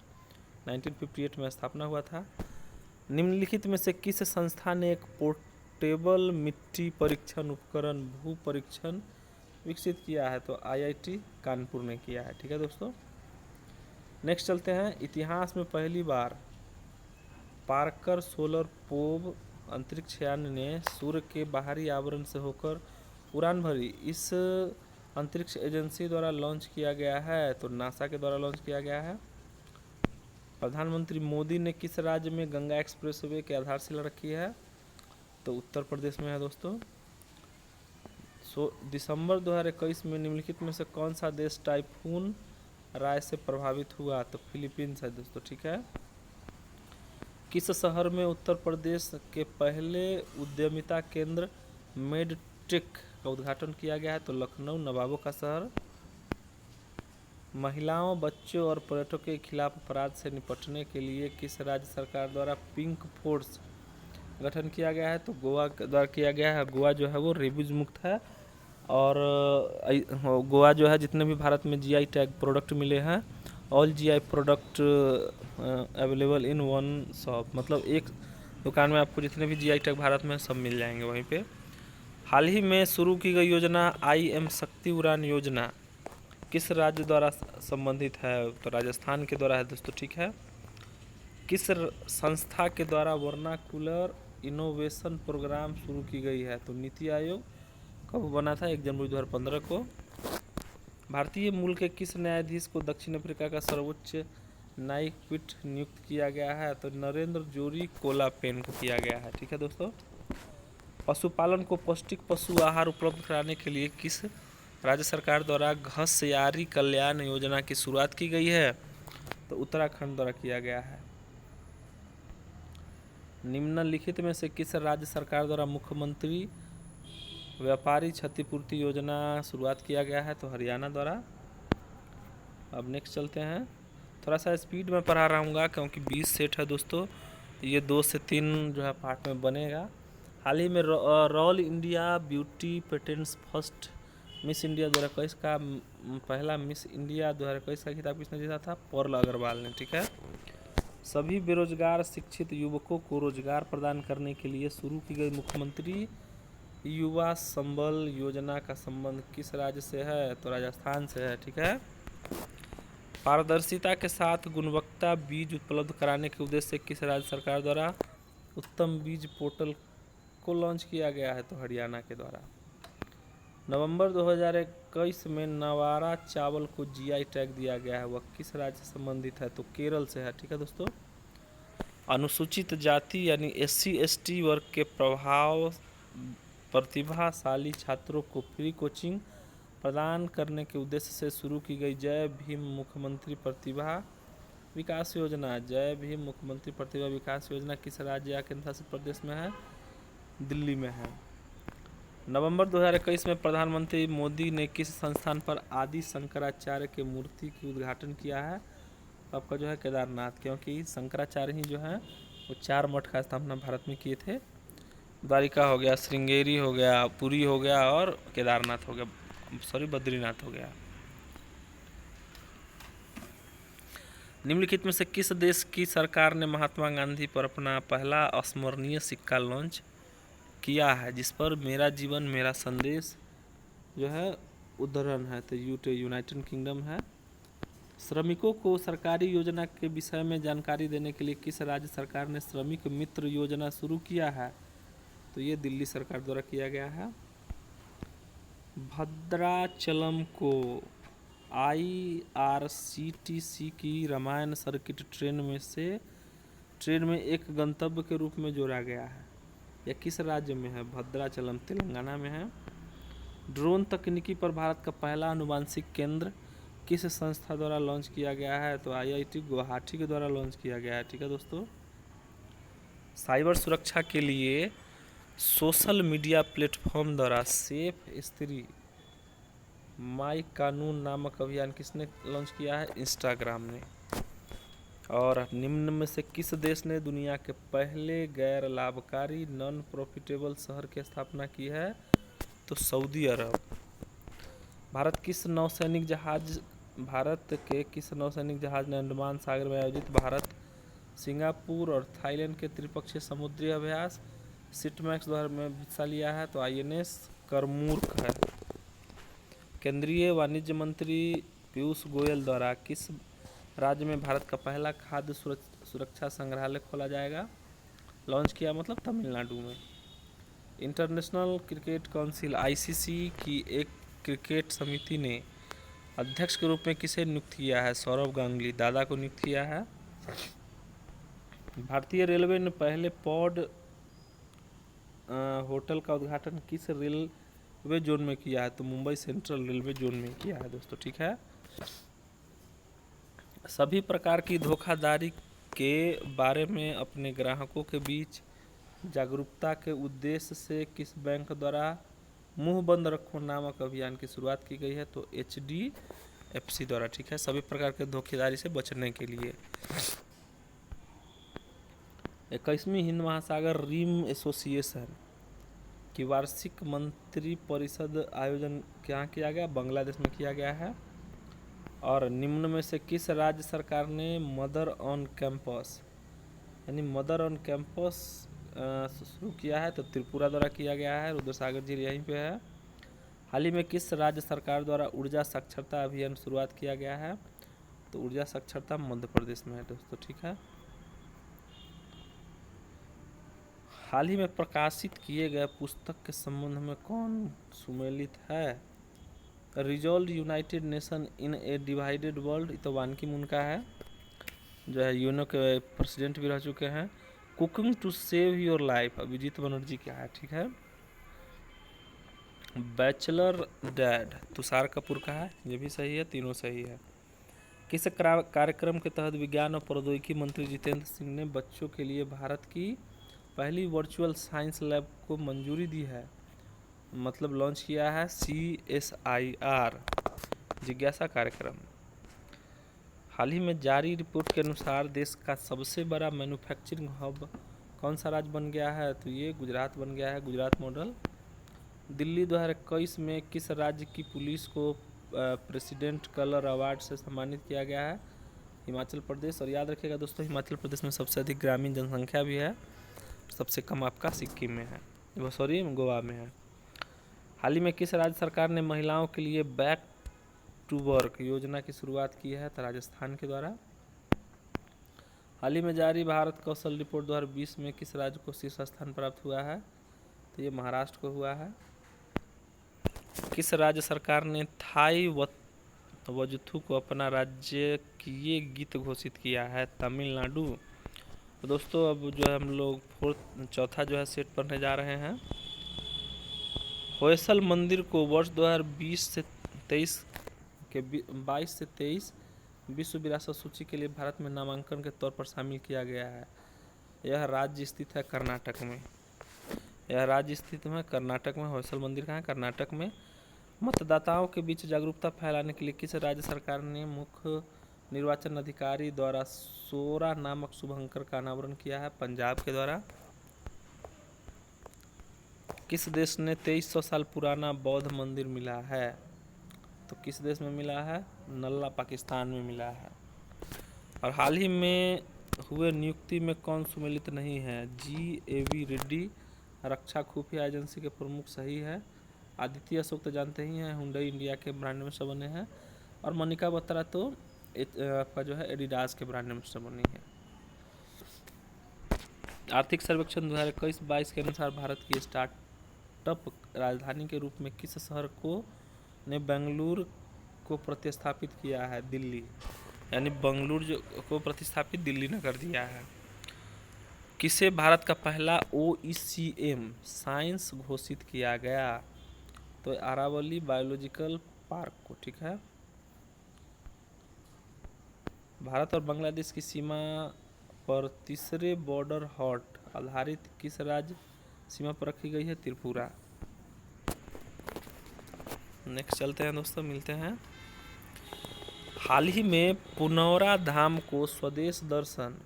1958 में स्थापना हुआ था। निम्नलिखित में से किस संस्था ने एक पोर्टेबल मिट्टी परीक्षण उपकरण भू परीक्षण विकसित किया है? तो IIT कानपुर ने किया है। ठीक है दोस्तों। नेक्स्ट चलते हैं। इतिहास में पहली बार पार्कर सोलर प्रोब अंतरिक्ष यान ने सूर्य के बाहरी आवरण से होकर उड़ान भरी। इस अंतरिक्ष एजेंसी द्वारा लॉन्च किया गया है, तो नासा के द्वारा लॉन्च किया गया है। प्रधानमंत्री मोदी ने किस राज्य में गंगा एक्सप्रेसवे की आधारशिला रखी है? तो उत्तर प्रदेश में है दोस्तों। दिसंबर 2021 में निम्नलिखित में से कौन सा देश टाइफून राय से प्रभावित हुआ? तो फिलीपींस है दोस्तों, ठीक है। किस शहर में उत्तर प्रदेश के पहले उद्यमिता केंद्र मेडटेक का उद्घाटन किया गया है? तो लखनऊ, नवाबों का शहर। महिलाओं, बच्चों और पर्यटकों के खिलाफ अपराध से निपटने के लिए किस राज्य सरकार द्वारा पिंक फोर्स गठन किया गया है? तो गोवा द्वारा किया गया है। गोवा जो है वो रेबीज मुक्त है, और गोवा जो है जितने भी भारत में जीआई टैग प्रोडक्ट मिले हैं, all GI product available in one shop, मतलब एक दुकान में आपको जितने भी जीआई टैग भारत में सब मिल जाएंगे वहीं पे। हाल ही में शुरू की गई योजना IM शक्ति उड़ान योजना किस राज्य द्वारा संबंधित है? तो राजस्थान के द्वारा है दोस्तों, ठीक है। किस संस्था के द्वारा वर्नाकुलर इनोवेशन प्रोग्राम शुरू की गई है? तो नीति आयोग। कब बना था? 1 जनवरी 2015 को। भारतीय मूल के किस न्यायाधीश को दक्षिण अफ्रीका का सर्वोच्च न्यायिक पीठ नियुक्त किया गया है? तो नरेंद्र जोरी कोलापेन को किया गया है, ठीक है दोस्तों। पशुपालन को पौष्टिक पशु आहार उपलब्ध कराने के लिए किस राज्य सरकार द्वारा घसियारी कल्याण योजना की शुरुआत की गई है? तो उत्तराखंड द्वारा किया गया है। निम्नलिखित में से किस राज्य सरकार द्वारा मुख्यमंत्री व्यापारी क्षतिपूर्ति योजना शुरुआत किया गया है? तो हरियाणा द्वारा। अब नेक्स्ट चलते हैं। थोड़ा सा स्पीड में पढ़ा रहूँगा क्योंकि 20 सेट है दोस्तों, ये 2 से 3 जो है पार्ट में बनेगा। हाल ही में royal India beauty patents first miss India 2021 का पहला मिस इंडिया 2021 का खिताब किसने जीता था? पर्ल अग्रवाल ने, ठीक है। सभी बेरोजगार शिक्षित युवकों को रोजगार प्रदान करने के लिए शुरू की गई मुख्यमंत्री युवा संबल योजना का संबंध किस राज्य से है? तो राजस्थान से है, ठीक है। पारदर्शिता के साथ गुणवत्ता बीज उपलब्ध कराने के उद्देश्य से किस राज्य सरकार द्वारा उत्तम बीज पोर्टल को लॉन्च किया गया है? तो हरियाणा के द्वारा। नवंबर 2021 में नवारा चावल को जीआई टैग दिया गया है, वह किस राज्य से संबंधित है? तो केरल से है, ठीक है दोस्तों। अनुसूचित जाति यानी SC/ST वर्ग के प्रतिभाशाली छात्रों को फ्री कोचिंग प्रदान करने के उद्देश्य से शुरू की गई जय भीम मुख्यमंत्री प्रतिभा विकास योजना। जय भीम मुख्यमंत्री प्रतिभा विकास योजना किस राज्य या केंद्र शासित प्रदेश में है? दिल्ली में है। नवंबर 2021 में प्रधानमंत्री मोदी ने किस संस्थान पर आदि शंकराचार्य के मूर्ति की उद्घाटन किया है? आपका जो है केदारनाथ, क्योंकि शंकराचार्य ही जो है वो 4 मठ का स्थापना भारत में किए थे। द्वारिका हो गया, श्रृंगेरी हो गया, पुरी हो गया और केदारनाथ हो गया, सॉरी बद्रीनाथ हो गया। निम्नलिखित में से किस देश की सरकार ने महात्मा गांधी पर अपना पहला अस्मरणीय सिक्का लॉन्च किया है, जिस पर मेरा जीवन मेरा संदेश जो है उद्धरण है? तो यूनाइटेड किंगडम है। श्रमिकों को सरकारी योजना के विषय में जानकारी देने के लिए किस राज्य सरकार ने श्रमिक मित्र योजना शुरू किया है? तो ये दिल्ली सरकार द्वारा किया गया है। भद्राचलम को IRCTC की रामायण सर्किट ट्रेन में एक गंतव्य के रूप में जोड़ा गया है, यह किस राज्य में है? भद्राचलम तेलंगाना में है। ड्रोन तकनीकी पर भारत का पहला अनुवांशिक केंद्र किस संस्था द्वारा लॉन्च किया गया है? तो IIT गुवाहाटी के द्वारा लॉन्च किया गया है, ठीक है दोस्तों। साइबर सुरक्षा के लिए सोशल मीडिया प्लेटफॉर्म द्वारा सेफ स्त्री माई कानून नामक अभियान किसने लॉन्च किया है? इंस्टाग्राम ने। और निम्न में से किस देश ने दुनिया के पहले गैर लाभकारी नॉन प्रॉफिटेबल शहर की स्थापना की है? तो सऊदी अरब। भारत के किस नौसैनिक जहाज ने अंडमान सागर में आयोजित भारत, सिंगापुर और थाईलैंड के त्रिपक्षीय समुद्री अभ्यास सिटमैक्स द्वारा में हिस्सा लिया है? तो INS करमुर्क है। केंद्रीय वाणिज्य मंत्री पीयूष गोयल द्वारा किस राज्य में भारत का पहला खाद्य सुरक्षा संग्रहालय खोला जाएगा। लॉन्च किया मतलब तमिलनाडु में। इंटरनेशनल क्रिकेट काउंसिल आईसीसी की एक क्रिकेट समिति ने अध्यक्ष के रूप में किसे नियुक्त किया है? सौरव गांगुली, दादा को नियुक्त किया है। भारतीय रेलवे ने पहले पॉड होटल का उद्घाटन किस रेलवे जोन में किया है? तो मुंबई सेंट्रल रेलवे जोन में किया है दोस्तों, ठीक है। सभी प्रकार की धोखाधड़ी के बारे में अपने ग्राहकों के बीच जागरूकता के उद्देश्य से किस बैंक द्वारा मुंह बंद रखो नामक अभियान की शुरुआत की गई है? तो HDFC द्वारा, ठीक है। सभी प्रकार के धोखाधड़ी से बचने के लिए 21वीं हिंद महासागर रिम एसोसिएशन की वार्षिक मंत्री परिषद आयोजन कहाँ किया गया? बांग्लादेश में किया गया है। और निम्न में से किस राज्य सरकार ने मदर ऑन कैंपस यानी मदर ऑन कैंपस शुरू किया है? तो त्रिपुरा द्वारा किया गया है। रुद्रसागर झील यहीं पे है। हाल ही में किस राज्य सरकार द्वारा ऊर्जा साक्षरता अभियान शुरुआत किया गया है? तो ऊर्जा साक्षरता मध्य प्रदेश में है दोस्तों, ठीक है। हाल ही में प्रकाशित किए गए पुस्तक के संबंध में कौन सुमेलित है? Resolve United nation in A divided world, तो बान की मून का है, जो है यूएनओ के प्रेसिडेंट भी रह चुके हैं। Cooking to save your life, Abhijit Banerjee क्या है, ठीक है। बैचलर डैड तुषार कपूर का है, ये भी सही है, तीनों सही है। किस कार्यक्रम के तहत विज्ञान और प्रौद्योगिकी मंत्री जितेंद्र सिंह ने बच्चों के लिए भारत की पहली वर्चुअल साइंस लैब को मंजूरी दी है? मतलब लॉन्च किया है CSIR जिज्ञासा कार्यक्रम। हाल ही में जारी रिपोर्ट के अनुसार देश का सबसे बड़ा मैन्युफैक्चरिंग हब कौन सा राज्य बन गया है? तो ये गुजरात बन गया है, गुजरात मॉडल। दिल्ली 2021 में किस राज्य की पुलिस को प्रेसिडेंट कलर अवार्ड से सम्मानित किया गया है? हिमाचल प्रदेश। और याद रखिएगा दोस्तों, हिमाचल प्रदेश में सबसे अधिक ग्रामीण जनसंख्या भी है, सबसे कम आपका सिक्किम में है, वो सॉरी गोवा में है। हाल ही में किस राज्य सरकार ने महिलाओं के लिए बैक टू वर्क योजना की शुरुआत की है? तो राजस्थान के द्वारा। हाल ही में जारी भारत कौशल रिपोर्ट 2020 में किस राज्य को शीर्ष स्थान प्राप्त हुआ है? तो ये महाराष्ट्र को हुआ है। किस राज्य सरकार ने थाई वजथु को अपना राज्य की गीत घोषित किया है? तमिलनाडु। तो दोस्तों अब जो है हम लोग चौथा जो है सेट पढ़ने जा रहे हैं। होयसल मंदिर को वर्ष 2020 से 23 के 22 से 23 विश्व विरासत सूची के लिए भारत में नामांकन के तौर पर शामिल किया गया है। यह राज्य स्थित है कर्नाटक में। यह राज्य स्थित है कर्नाटक में। होयसल मंदिर कहाँ है? कर्नाटक में। मतदाताओं के बीच जागरूकता फैलाने के लिए किस राज्य सरकार ने मुख्य निर्वाचन अधिकारी द्वारा सोरा नामक शुभंकर का अनावरण किया है? पंजाब के द्वारा। किस देश ने 2300 साल पुराना बौद्ध मंदिर मिला है? तो किस देश में मिला है? नल्ला पाकिस्तान में मिला है। और हाल ही में हुए नियुक्ति में कौन सुमेलित नहीं है? GAV रेड्डी रक्षा खुफिया एजेंसी के प्रमुख सही है। आदित्य अशोक तो जानते ही हैं, हुंडई इंडिया के ब्रांड एम्बेसडर बने हैं। और मनिका बत्रा तो आपका जो है एडिडास के ब्रांड एम्बेसडर बनी है। आर्थिक सर्वेक्षण 2021-22 के अनुसार भारत की स्टार्टअप राजधानी के रूप में किस शहर को ने बेंगलुरु को प्रतिस्थापित किया है? दिल्ली। यानी बेंगलुरु को प्रतिस्थापित दिल्ली ने कर दिया है। किसे भारत का पहला OECM साइंस घोषित किया गया? तो अरावली बायोलॉजिकल पार्क को, ठीक है। भारत और बांग्लादेश की सीमा पर तीसरे बॉर्डर हॉट आधारित किस राज्य सीमा पर रखी गई है? त्रिपुरा। नेक्स्ट चलते हैं दोस्तों, मिलते हैं। हाल ही में पुनौरा धाम को स्वदेश दर्शन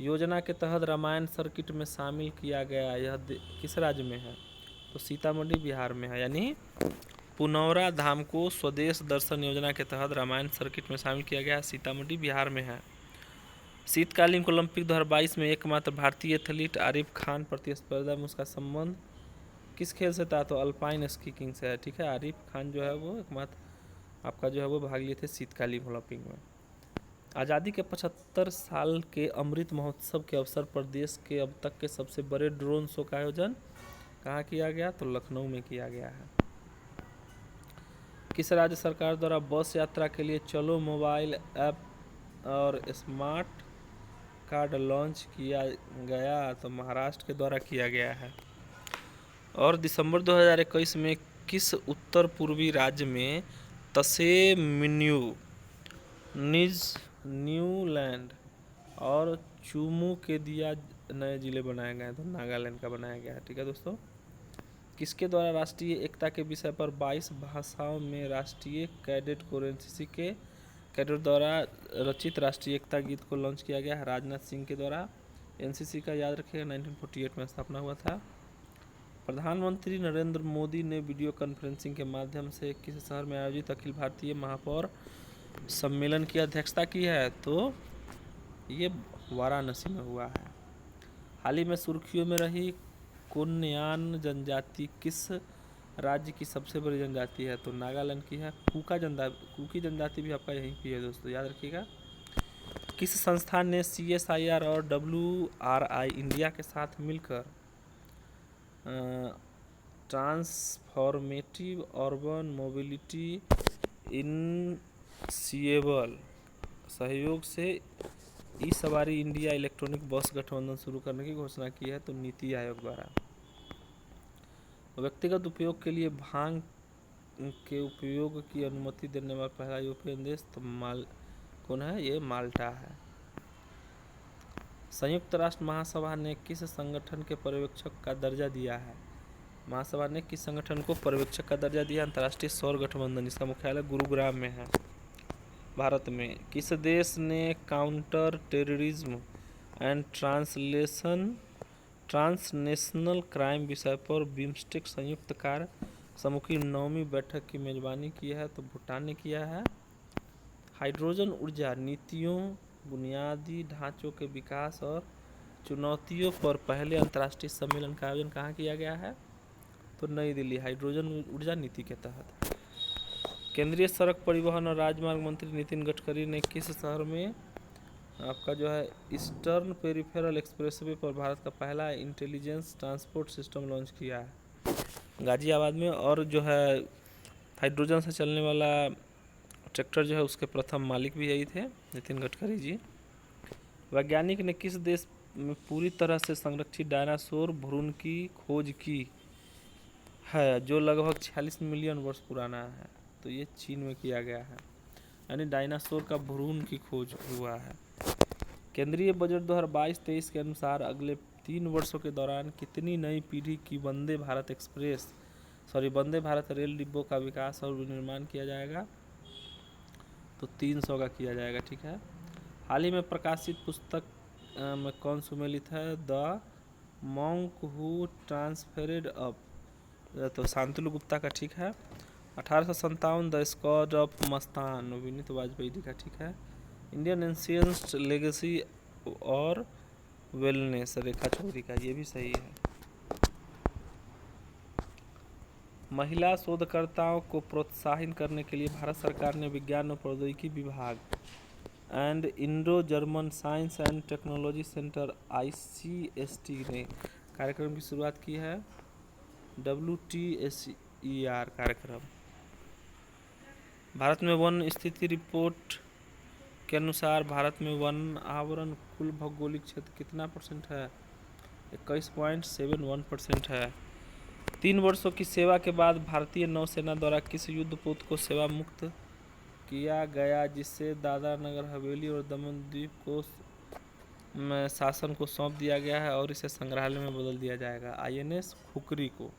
योजना के तहत रामायण सर्किट में शामिल किया गया। यह किस राज्य में है? तो सीतामढ़ी बिहार में है। यानी पुनौरा धाम को स्वदेश दर्शन योजना के तहत रामायण सर्किट में शामिल किया गया, सीतामढ़ी बिहार में है। शीतकालीन ओलंपिक 2022 में एकमात्र भारतीय एथलीट आरिफ खान प्रतिस्पर्धा में उसका संबंध किस खेल से था? तो अल्पाइन स्कीइंग से है, ठीक है। आरिफ खान जो है वो एकमात्र आपका जो है वो भाग लिए थे शीतकालीन ओलंपिक में। आज़ादी के 75 साल के अमृत महोत्सव के अवसर पर देश के अब तक के सबसे बड़े ड्रोन शो का आयोजन कहाँ किया गया? तो लखनऊ में किया गया है। किस राज्य सरकार द्वारा बस यात्रा के लिए चलो मोबाइल ऐप और स्मार्ट कार्ड लॉन्च किया गया? तो महाराष्ट्र के द्वारा किया गया है। और दिसंबर 2021 में किस उत्तर पूर्वी राज्य में तसेमिन्यू, निज न्यूलैंड और चुमू के दिया नए जिले बनाए गए हैं? तो नागालैंड का बनाया गया है। ठीक है दोस्तों, किसके द्वारा राष्ट्रीय एकता के विषय पर 22 भाषाओं में राष्ट्रीय कैडेट कोर एनसीसी के कैडेट द्वारा रचित राष्ट्रीय एकता गीत को लॉन्च किया गया है? राजनाथ सिंह के द्वारा। एनसीसी का याद रखिएगा 1948 में स्थापना हुआ था। प्रधानमंत्री नरेंद्र मोदी ने वीडियो कॉन्फ्रेंसिंग के माध्यम से किस शहर में आयोजित अखिल भारतीय महापौर सम्मेलन की अध्यक्षता की है? तो ये वाराणसी में हुआ है। हाल ही में सुर्खियों में रही कुनयान जनजाति किस राज्य की सबसे बड़ी जनजाति है? तो नागालैंड की है। कुकी जनजाति भी आपका यहीं की है दोस्तों, याद रखिएगा। किस संस्थान ने CSIR और WRI इंडिया के साथ मिलकर ट्रांसफॉर्मेटिव अर्बन मोबिलिटी इनिशिएबल सहयोग से ई सवारी इंडिया इलेक्ट्रॉनिक बस गठबंधन शुरू करने की घोषणा की है? तो नीति आयोग द्वारा। व्यक्तिगत उपयोग के लिए भांग के उपयोग की अनुमति देने वाला पहला यूरोपियन देश तो कौन है? ये माल्टा है। संयुक्त राष्ट्र महासभा ने किस संगठन के पर्यवेक्षक का दर्जा दिया है? महासभा ने किस संगठन को पर्यवेक्षक का दर्जा दिया? अंतर्राष्ट्रीय सौर गठबंधन, इसका मुख्यालय गुरुग्राम में है, भारत में। किस देश ने counter terrorism and transnational crime विषय पर बिम्स्टेक संयुक्त कार्य समूह की 9वीं बैठक की मेजबानी की है? तो भूटान ने किया है। हाइड्रोजन ऊर्जा नीतियों, बुनियादी ढांचों के विकास और चुनौतियों पर पहले अंतर्राष्ट्रीय सम्मेलन का आयोजन कहाँ किया गया है? तो नई दिल्ली, हाइड्रोजन ऊर्जा नीति के तहत। केंद्रीय सड़क परिवहन और राजमार्ग मंत्री नितिन गडकरी ने किस शहर में आपका जो है ईस्टर्न पेरिफेरल एक्सप्रेसवे पर भारत का पहला इंटेलिजेंस ट्रांसपोर्ट सिस्टम लॉन्च किया है? गाजियाबाद में। और जो है हाइड्रोजन से चलने वाला ट्रैक्टर जो है उसके प्रथम मालिक भी यही थे, नितिन गडकरी जी। वैज्ञानिक ने किस देश में पूरी तरह से संरक्षित डायनासोर भ्रूण की खोज की है, जो लगभग 46 मिलियन वर्ष पुराना है? तो ये चीन में किया गया है, यानी डायनासोर का भ्रूण की खोज हुआ है। केंद्रीय बजट 2022-23 के अनुसार अगले 3 वर्षों के दौरान कितनी नई पीढ़ी की वंदे भारत रेल डिब्बों का विकास और विनिर्माण किया जाएगा? तो 300 का किया जाएगा। ठीक है। हाल ही में प्रकाशित पुस्तक में कौन सुमेलित है? The monk who transferred up, तो शांतनु गुप्ता का। ठीक है। 1857 the squad of Mastan, Vineet Vajpayee ji का। ठीक है। इंडियन एंशिएंट लेगेसी और वेलनेस, रेखा चौधरी का। ये भी सही है। महिला शोधकर्ताओं को प्रोत्साहित करने के लिए भारत सरकार ने विज्ञान और प्रौद्योगिकी विभाग and Indo German science and technology centre ICST ने कार्यक्रम की शुरुआत की है। WTSER कार्यक्रम। भारत में वन स्थिति रिपोर्ट के अनुसार भारत में वन आवरण कुल भौगोलिक क्षेत्र कितना % है? 21.71% है। 3 वर्षों की सेवा के बाद भारतीय नौसेना द्वारा किस युद्धपोत को सेवा मुक्त किया गया, जिससे दादरा नगर हवेली और दमन द्वीप को शासन को सौंप दिया गया है और इसे संग्रहालय में बदल दिया जाएगा? INS खुकरी को।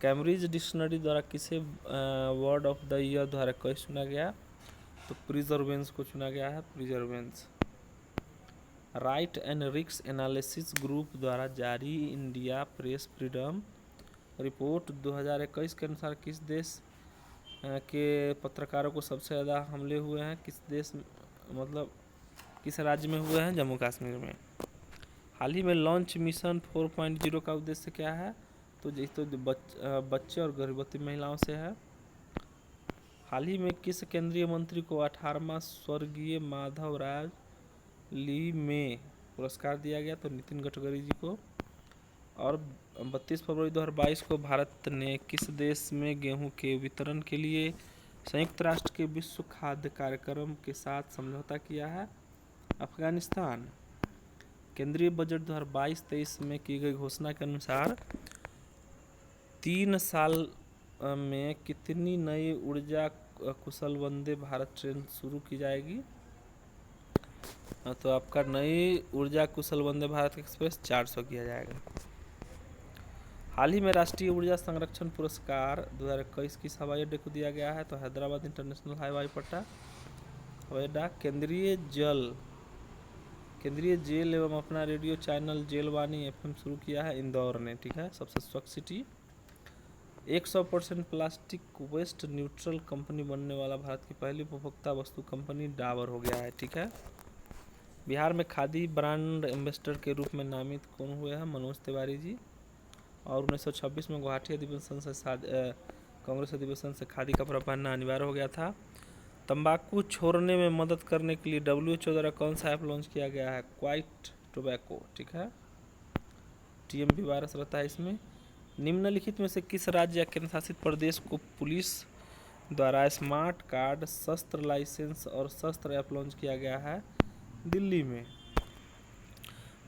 कैम्ब्रिज डिक्शनरी द्वारा किसे वर्ड ऑफ द ईयर 2021 चुना गया? तो प्रिजर्वेंस को चुना गया है, प्रिजर्वेंस। Right and risk analysis group द्वारा जारी इंडिया प्रेस फ्रीडम रिपोर्ट 2021 के अनुसार किस देश के पत्रकारों को सबसे ज़्यादा हमले हुए हैं? किस राज्य में हुए हैं? जम्मू कश्मीर में। हाल ही में लॉन्च मिशन 4.0 का उद्देश्य क्या है? तो बच्चे और गर्भवती महिलाओं से है। हाल ही में किस केंद्रीय मंत्री को 18वां स्वर्गीय माधवराज ली में पुरस्कार दिया गया? तो नितिन गडकरी जी को। और 32 फरवरी 2022 को भारत ने किस देश में गेहूं के वितरण के लिए संयुक्त राष्ट्र के विश्व खाद्य कार्यक्रम के साथ समझौता किया है? अफगानिस्तान। केंद्रीय बजट 2022-23 में की गई घोषणा के अनुसार 3 साल में कितनी नई ऊर्जा कुशल वंदे भारत ट्रेन शुरू की जाएगी? तो आपका नई ऊर्जा कुशल वंदे भारत एक्सप्रेस 400 किया जाएगा। हाल ही में राष्ट्रीय ऊर्जा संरक्षण पुरस्कार 2021 किस हवाई अड्डे को दिया गया है? तो हैदराबाद इंटरनेशनल हवाई अड्डा। केंद्रीय जेल एवं अपना रेडियो चैनल जेलवानी एफएम शुरू किया है इंदौर ने, ठीक है, सबसे स्वच्छ city. 100% plastic waste neutral company बनने वाला भारत की पहली उपभोक्ता वस्तु कंपनी डाबर हो गया है, ठीक है। बिहार में खादी ब्रांड एम्बेसडर के रूप में नामित कौन हुए हैं? मनोज तिवारी जी। और 1926 में गुवाहाटी अधिवेशन से कांग्रेस अधिवेशन से खादी कपड़ा पहनना अनिवार्य हो गया था। तंबाकू छोड़ने में मदद करने के लिए WHO द्वारा कौन सा ऐप लॉन्च किया गया है? क्वाइट टोबैको, ठीक है। TMB वायरस रहता है इसमें। निम्नलिखित में से किस राज्य या केंद्र शासित प्रदेश को पुलिस द्वारा स्मार्ट कार्ड, शस्त्र लाइसेंस और शस्त्र ऐप लॉन्च किया गया है? दिल्ली में।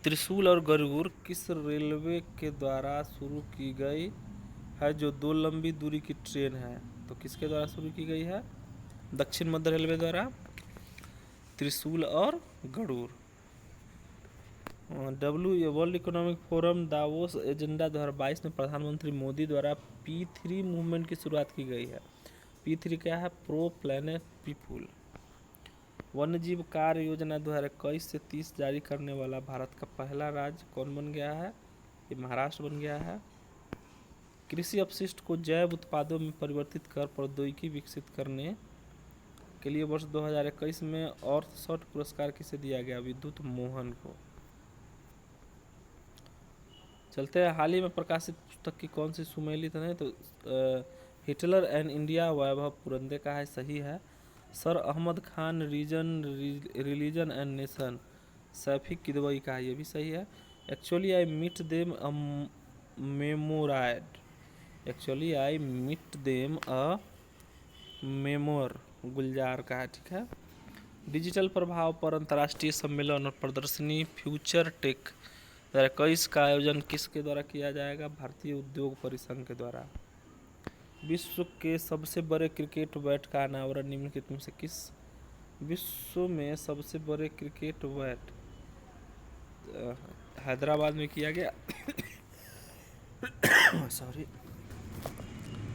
त्रिशूल और गरुड़ किस रेलवे के द्वारा शुरू की गई है जो 2 लंबी दूरी की ट्रेन है? तो किसके द्वारा शुरू की गई है? दक्षिण मध्य रेलवे द्वारा। त्रिशूल और Garuda. World economic forum Davos agenda 2022 में प्रधानमंत्री मोदी द्वारा P3 मूवमेंट की शुरुआत की गई है। P3 क्या है? Pro planet people. वन्य जीव कार्य योजना 2021 से 30 जारी करने वाला भारत का पहला राज्य कौन बन गया है? ये महाराष्ट्र बन गया है। कृषि अपशिष्ट को जैव उत्पादों में परिवर्तित कर प्रौद्योगिकी विकसित करने के लिए वर्ष 2021 में ऑर्थशॉट पुरस्कार किसे दिया गया? विद्युत मोहन को। चलते हैं, हाल ही में प्रकाशित पुस्तक की कौन सी सुमेलित है? तो Hitler and India Vaibhav Purandare का है, सही है। Sir Ahmad Khan religion and nation Saifi Kidwai का है, ये भी सही है। Actually I meet them a memoir Gulzar का है, ठीक है। डिजिटल प्रभाव पर अंतर्राष्ट्रीय सम्मेलन और प्रदर्शनी फ्यूचर टेक 2021 का आयोजन किसके द्वारा किया जाएगा? भारतीय उद्योग परिसंघ के द्वारा। विश्व के सबसे बड़े क्रिकेट बैट का अनावरण निम्नलिखित में से किस? विश्व में सबसे बड़े क्रिकेट बैट हैदराबाद में किया गया। सॉरी।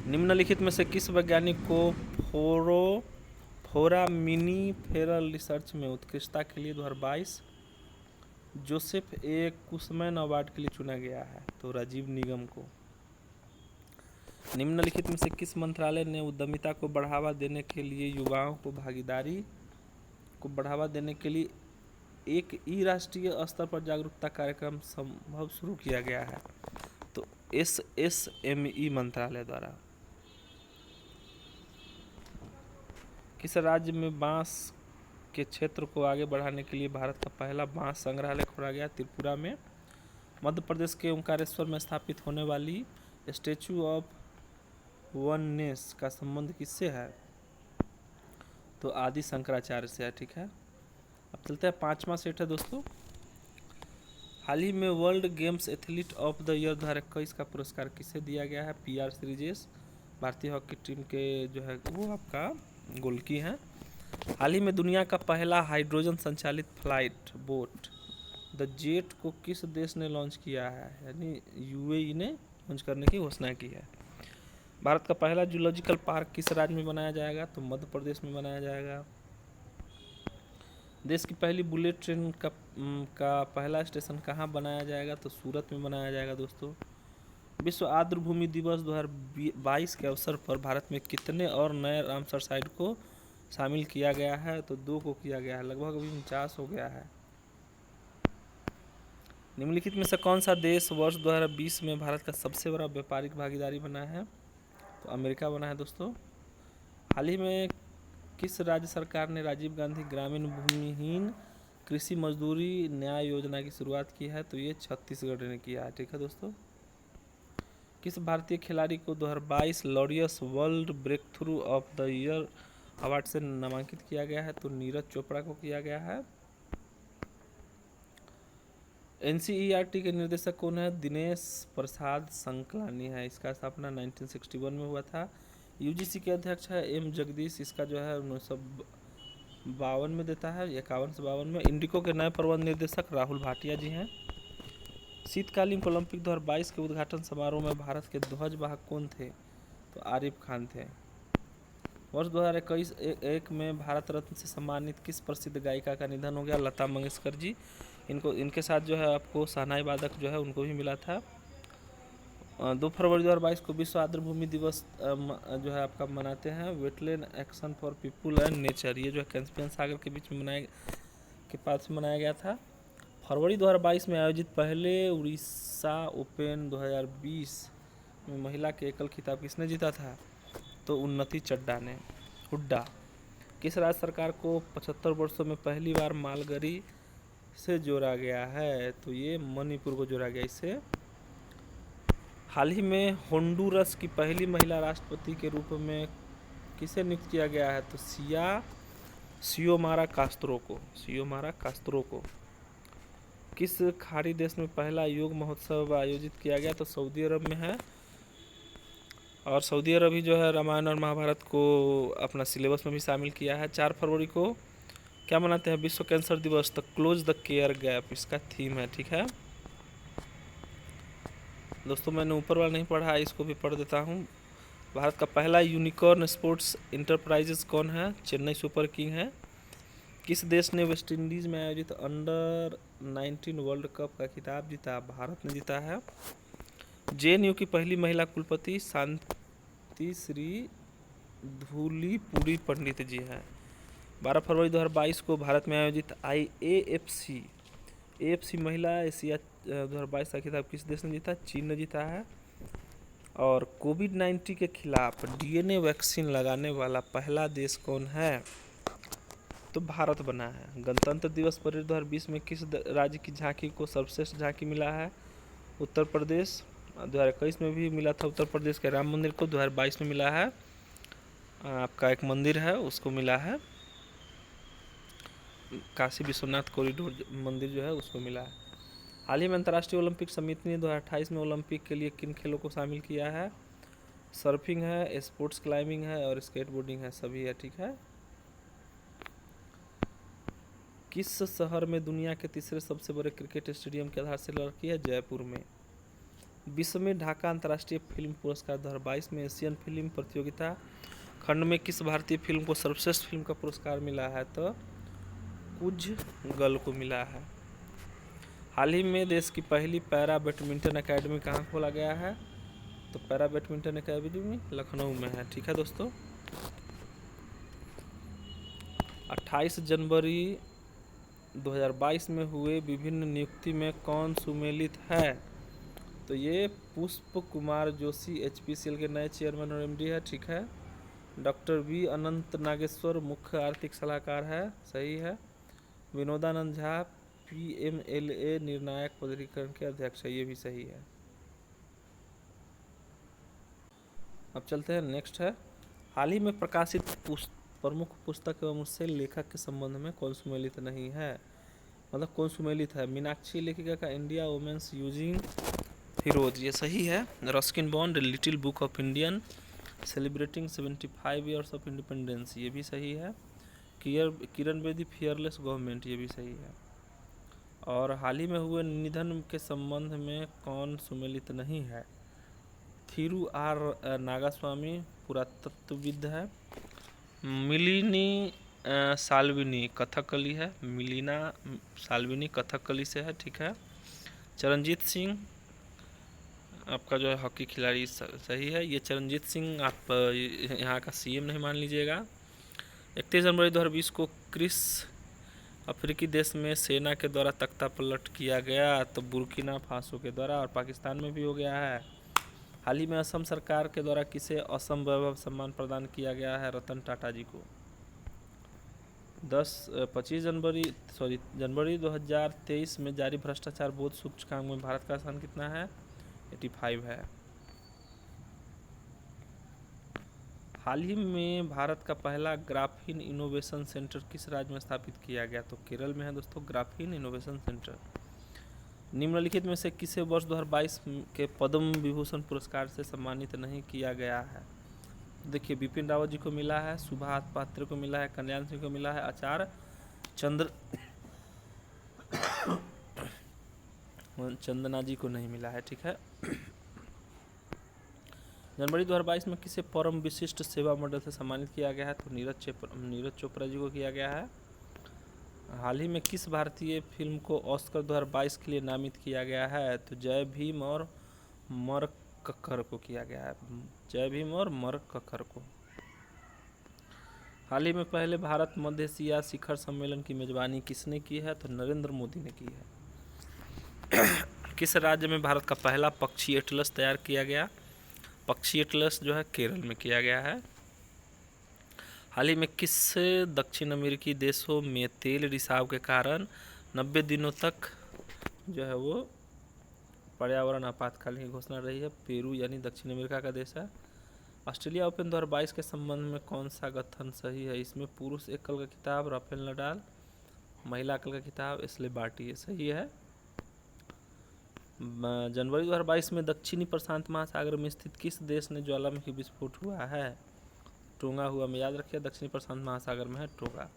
निम्नलिखित में से किस वैज्ञानिक को फोरामिनीफेरल रिसर्च में उत्कृष्टता के लिए 2022 जोसेफ ए कुशमैन अवार्ड के लिए चुना गया है? तो राजीव निगम को। निम्नलिखित में से किस मंत्रालय ने उद्यमिता को बढ़ावा देने के लिए युवाओं को भागीदारी को बढ़ावा देने के लिए एक राष्ट्रीय स्तर पर जागरूकता कार्यक्रम संभव शुरू किया गया है? तो SSME मंत्रालय द्वारा। किस राज्य में बांस के क्षेत्र को आगे बढ़ाने के लिए भारत का पहला बांस संग्रहालय खोला गया? त्रिपुरा में। मध्य प्रदेश के ओंकारेश्वर में स्थापित होने वाली स्टैचू ऑफ वननेस का संबंध किससे है? तो आदि शंकराचार्य से है, ठीक है। अब चलते हैं, 5वां सेट है दोस्तों। हाल ही में world games athlete of the year 2021 का पुरस्कार किसे दिया गया है? PR श्रीजेश, भारतीय हॉकी टीम के जो है वो आपका गोलकी हैं। हाल ही में दुनिया का पहला हाइड्रोजन संचालित फ्लाइट बोट द जेट को किस देश ने लॉन्च किया है? यानी UAE ने लॉन्च करने की घोषणा की है। भारत का पहला जूलॉजिकल पार्क किस राज्य में बनाया जाएगा? तो मध्य प्रदेश में बनाया जाएगा। देश की पहली बुलेट ट्रेन का पहला स्टेशन कहाँ बनाया जाएगा? तो सूरत में बनाया जाएगा दोस्तों। विश्व आर्द्रभूमि दिवस 2022 के अवसर पर भारत में कितने और नए रामसर साइट को शामिल किया गया है? तो 2 को किया गया है, लगभग अभी 49 हो गया है। निम्नलिखित में से कौन सा देश वर्ष 2020 में भारत का सबसे बड़ा व्यापारिक भागीदारी बना है? तो अमेरिका बना है दोस्तों। हाल ही में किस राज्य सरकार ने राजीव गांधी ग्रामीण भूमिहीन कृषि मजदूरी न्याय योजना की शुरुआत की है? तो ये छत्तीसगढ़ ने किया है। ठीक है दोस्तों। किस भारतीय खिलाड़ी को 2022 Laureus world breakthrough of the year award से नामांकित किया गया है? तो नीरज चोपड़ा को किया गया है। एनसीईआरटी के निर्देशक कौन है? दिनेश प्रसाद संकलानी है। इसका स्थापना 1961 में हुआ था। यूजीसी के अध्यक्ष है एम जगदीश। इसका जो है 1952 में देता है, 51 से 52 में। इंडिको के नए प्रबंध निर्देशक राहुल भाटिया जी हैं। शीतकालीन ओलंपिक 2022 के उद्घाटन समारोह में भारत के ध्वजवाहक कौन थे? तो आरिफ खान थे। वर्ष 2021 में भारत रत्न से सम्मानित किस प्रसिद्ध गायिका का निधन हो गया? लता मंगेशकर जी। इनके साथ जो है आपको शहनाई वादक जो है उनको भी मिला था। 2 फरवरी 2022 को विश्व आर्द्रभूमि दिवस जो है आपका मनाते हैं। Wetland action for people and nature, ये जो है कैस्पियन सागर के बीच में के पास मनाया गया था। फरवरी 2022 में आयोजित पहले उड़ीसा ओपन 2020 में महिला के एकल खिताब किसने जीता था? तो उन्नति हुड्डा। किस राज्य सरकार को 75 वर्षों में पहली बार मालगाड़ी से जोड़ा गया है? तो ये मणिपुर को जोड़ा गया इससे। हाल ही में होंडुरस की पहली महिला राष्ट्रपति के रूप में किसे नियुक्त किया गया है? तो सियोमारा कास्त्रो को। किस खाड़ी देश में पहला योग महोत्सव आयोजित किया गया? तो सऊदी अरब में है। और सऊदी अरब ही जो है रामायण और महाभारत को अपना सिलेबस में भी शामिल किया है। 4 फरवरी को क्या मनाते हैं? विश्व कैंसर दिवस। The close the care gap इसका थीम है। ठीक है दोस्तों, मैंने ऊपर वाला नहीं पढ़ा, इसको भी पढ़ देता हूँ। भारत का पहला यूनिकॉर्न स्पोर्ट्स इंटरप्राइजेस कौन है? चेन्नई सुपर किंग है। किस देश ने वेस्ट इंडीज़ में आयोजित अंडर 19 वर्ल्ड कप का खिताब जीता? भारत ने जीता है। जेएनयू की पहली महिला कुलपति शांति श्री धूलीपुरी पंडित जी हैं। 12 फरवरी 2022 को भारत में आयोजित AFC महिला एशिया 2022 का खिताब किस देश ने जीता? चीन ने जीता है। और कोविड-19 के खिलाफ DNA वैक्सीन लगाने वाला पहला देश कौन है? तो भारत बना है। गणतंत्र दिवस परेड 2020 में किस राज्य की झांकी को सर्वश्रेष्ठ झांकी मिला है? उत्तर प्रदेश। 2021 में भी मिला था उत्तर प्रदेश के राम मंदिर को। 2022 में मिला है आपका एक मंदिर है उसको मिला है, काशी विश्वनाथ कॉरिडोर मंदिर जो है उसको मिला है। हाल ही में अंतर्राष्ट्रीय ओलंपिक समिति ने 2028 में ओलंपिक के लिए किन खेलों को शामिल किया है? सर्फिंग है, स्पोर्ट्स क्लाइंबिंग है और स्केटबोर्डिंग है, सभी है। ठीक है। किस शहर में दुनिया के तीसरे सबसे बड़े क्रिकेट स्टेडियम की आधारशिला रखी है? जयपुर में। विश्व में ढाका अंतर्राष्ट्रीय फिल्म पुरस्कार 2022 में एशियन फिल्म प्रतियोगिता खंड में किस भारतीय फिल्म को सर्वश्रेष्ठ फिल्म का पुरस्कार मिला है? तो कुछ गल को मिला है। हाल ही में देश की पहली पैरा बैडमिंटन अकेडमी कहाँ खोला गया है? तो पैरा बैडमिंटन अकेडमी लखनऊ में है। ठीक है दोस्तों। 28 जनवरी 2022 में हुए विभिन्न नियुक्ति में कौन सुमेलित है? तो ये पुष्प कुमार जोशी HPCL के नए चेयरमैन और MD है। ठीक है। डॉक्टर V अनंत नागेश्वर मुख्य आर्थिक सलाहकार है, सही है। विनोदानंद झा PMLA निर्णायक प्राधिकरण के अध्यक्ष है, ये भी सही है। अब चलते हैं नेक्स्ट है। हाल ही में प्रकाशित प्रमुख पुस्तक एवं उससे लेखक के संबंध में कौन सुमेलित नहीं है? मतलब कौन सुमेलित है? मीनाक्षी लेखिका का इंडिया वुमेन्स यूजिंग हीरोज, ये सही है। Ruskin bond little book of Indian celebrating 75 years of independence, ये भी सही है। किरण बेदी फियरलेस गवर्नमेंट, ये भी सही है। और हाल ही में हुए निधन के संबंध में कौन सुमेलित नहीं है? थिरू R नागास्वामी पुरातत्वविद है। मिलिनी साल्विनी कथकली है, मिलिना साल्विनी कथकली से है। ठीक है। चरणजीत सिंह आपका जो है हॉकी खिलाड़ी, सही है। ये चरणजीत सिंह आप यहाँ का CM नहीं मान लीजिएगा। 31 जनवरी 2020 को किस अफ्रीकी देश में सेना के द्वारा तख्ता पलट किया गया? तो बुर्किना फासो के द्वारा। और पाकिस्तान में भी हो गया है। हाल ही में असम सरकार के द्वारा किसे असम वैभव सम्मान प्रदान किया गया है? रतन टाटा जी को। 25 जनवरी 2023 में जारी भ्रष्टाचार बोध सूचकांक में भारत का स्थान कितना है? 85 है। हाल ही में भारत का पहला ग्राफीन इनोवेशन सेंटर किस राज्य में स्थापित किया गया? तो केरल में है दोस्तों ग्राफीन इनोवेशन सेंटर। निम्नलिखित में से किसे वर्ष 2022 के पद्म विभूषण पुरस्कार से सम्मानित नहीं किया गया है? देखिए बिपिन रावत जी को मिला है, सुभाष पात्र को मिला है, कल्याण सिंह को मिला है, आचार्य चंदना जी को नहीं मिला है। ठीक है। जनवरी 2022 में किसे परम विशिष्ट सेवा मॉडल से सम्मानित किया गया है? तो नीरज चोपड़ा जी को किया गया है। हाल ही में किस भारतीय फिल्म को ऑस्कर 2022 के लिए नामित किया गया है? तो जय भीम और मरकक्कर को किया गया है। जय भीम और मरकक्कर को। हाल ही में पहले भारत मध्य एशिया शिखर सम्मेलन की मेजबानी किसने की है? तो नरेंद्र मोदी ने की है। किस राज्य में भारत का पहला पक्षी एटलस तैयार किया गया? पक्षी एटलस जो है केरल में किया गया है। हाल ही में किस दक्षिण अमेरिकी देशों में तेल रिसाव के कारण 90 दिनों तक जो है वो पर्यावरण आपातकाल की घोषणा रही है? पेरू यानी दक्षिण अमेरिका का देश है। ऑस्ट्रेलिया ओपन 2022 के संबंध में कौन सा कथन सही है? इसमें पुरुष एकल का खिताब राफेल नडाल, महिला एकल का खिताब एशले बार्टी, ये सही है। जनवरी 2022 में दक्षिणी प्रशांत महासागर में स्थित किस देश ने ज्वालामुखी विस्फोट हुआ है? टोंगा हुआ में, याद रखिए दक्षिणी प्रशांत महासागर में है टोंगा।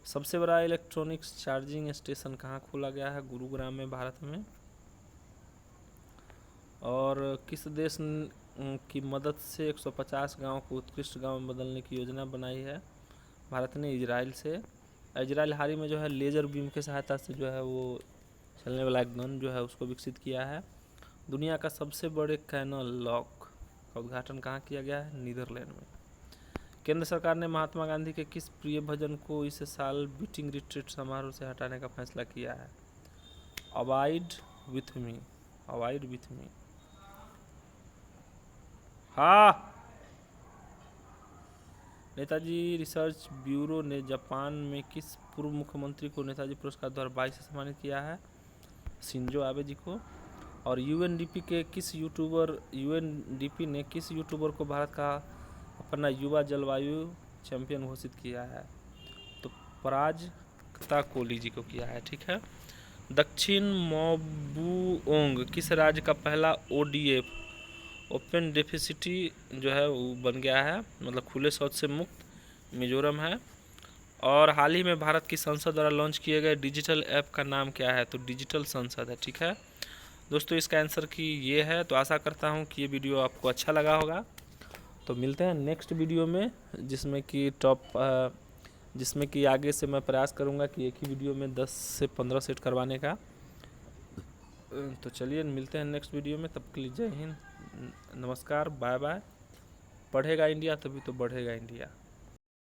सबसे बड़ा इलेक्ट्रॉनिक्स चार्जिंग स्टेशन कहाँ खोला गया है? गुरुग्राम में, भारत में। और किस देश की मदद से 150 गांव को उत्कृष्ट गांव में बदलने की योजना बनाई है? भारत ने इजराइल से। इजराइल हाल ही में जो है लेज़र बीम की सहायता से जो है वो चलने वाला गन जो है उसको विकसित किया है। दुनिया का सबसे बड़े कैनल लॉक का उद्घाटन कहाँ किया गया है? नीदरलैंड में। केंद्र सरकार ने महात्मा गांधी के किस प्रिय भजन को इस साल बीटिंग रिट्रीट समारोह से हटाने का फैसला किया है? Abide with me, abide with me. हाँ, नेताजी रिसर्च ब्यूरो ने जापान में किस पूर्व मुख्यमंत्री को नेताजी पुरस्कार 2022 से सम्मानित किया है? शिंजो आबे जी को। और यूएनडीपी ने किस यूट्यूबर को भारत का अपना युवा जलवायु चैंपियन घोषित किया है? तो पराजकता कोहली जी को किया है। ठीक है। दक्षिण मोबुओंग किस राज्य का पहला ओडीएफ ओपन डेफिसिटी जो है वो बन गया है, मतलब खुले शौच से मुक्त? मिजोरम है। और हाल ही में भारत की संसद द्वारा लॉन्च किए गए डिजिटल ऐप का नाम क्या है? तो डिजिटल संसद है। ठीक है दोस्तों, इसका आंसर की ये है। तो आशा करता हूँ कि ये वीडियो आपको अच्छा लगा होगा। तो मिलते हैं नेक्स्ट वीडियो में, जिसमें कि आगे से मैं प्रयास करूँगा कि एक ही वीडियो में 10 से 15 सेट करवाने का। तो चलिए मिलते हैं नेक्स्ट वीडियो में, तब के लिए जय हिंद, नमस्कार, बाय बाय। पढ़ेगा इंडिया तभी तो बढ़ेगा इंडिया।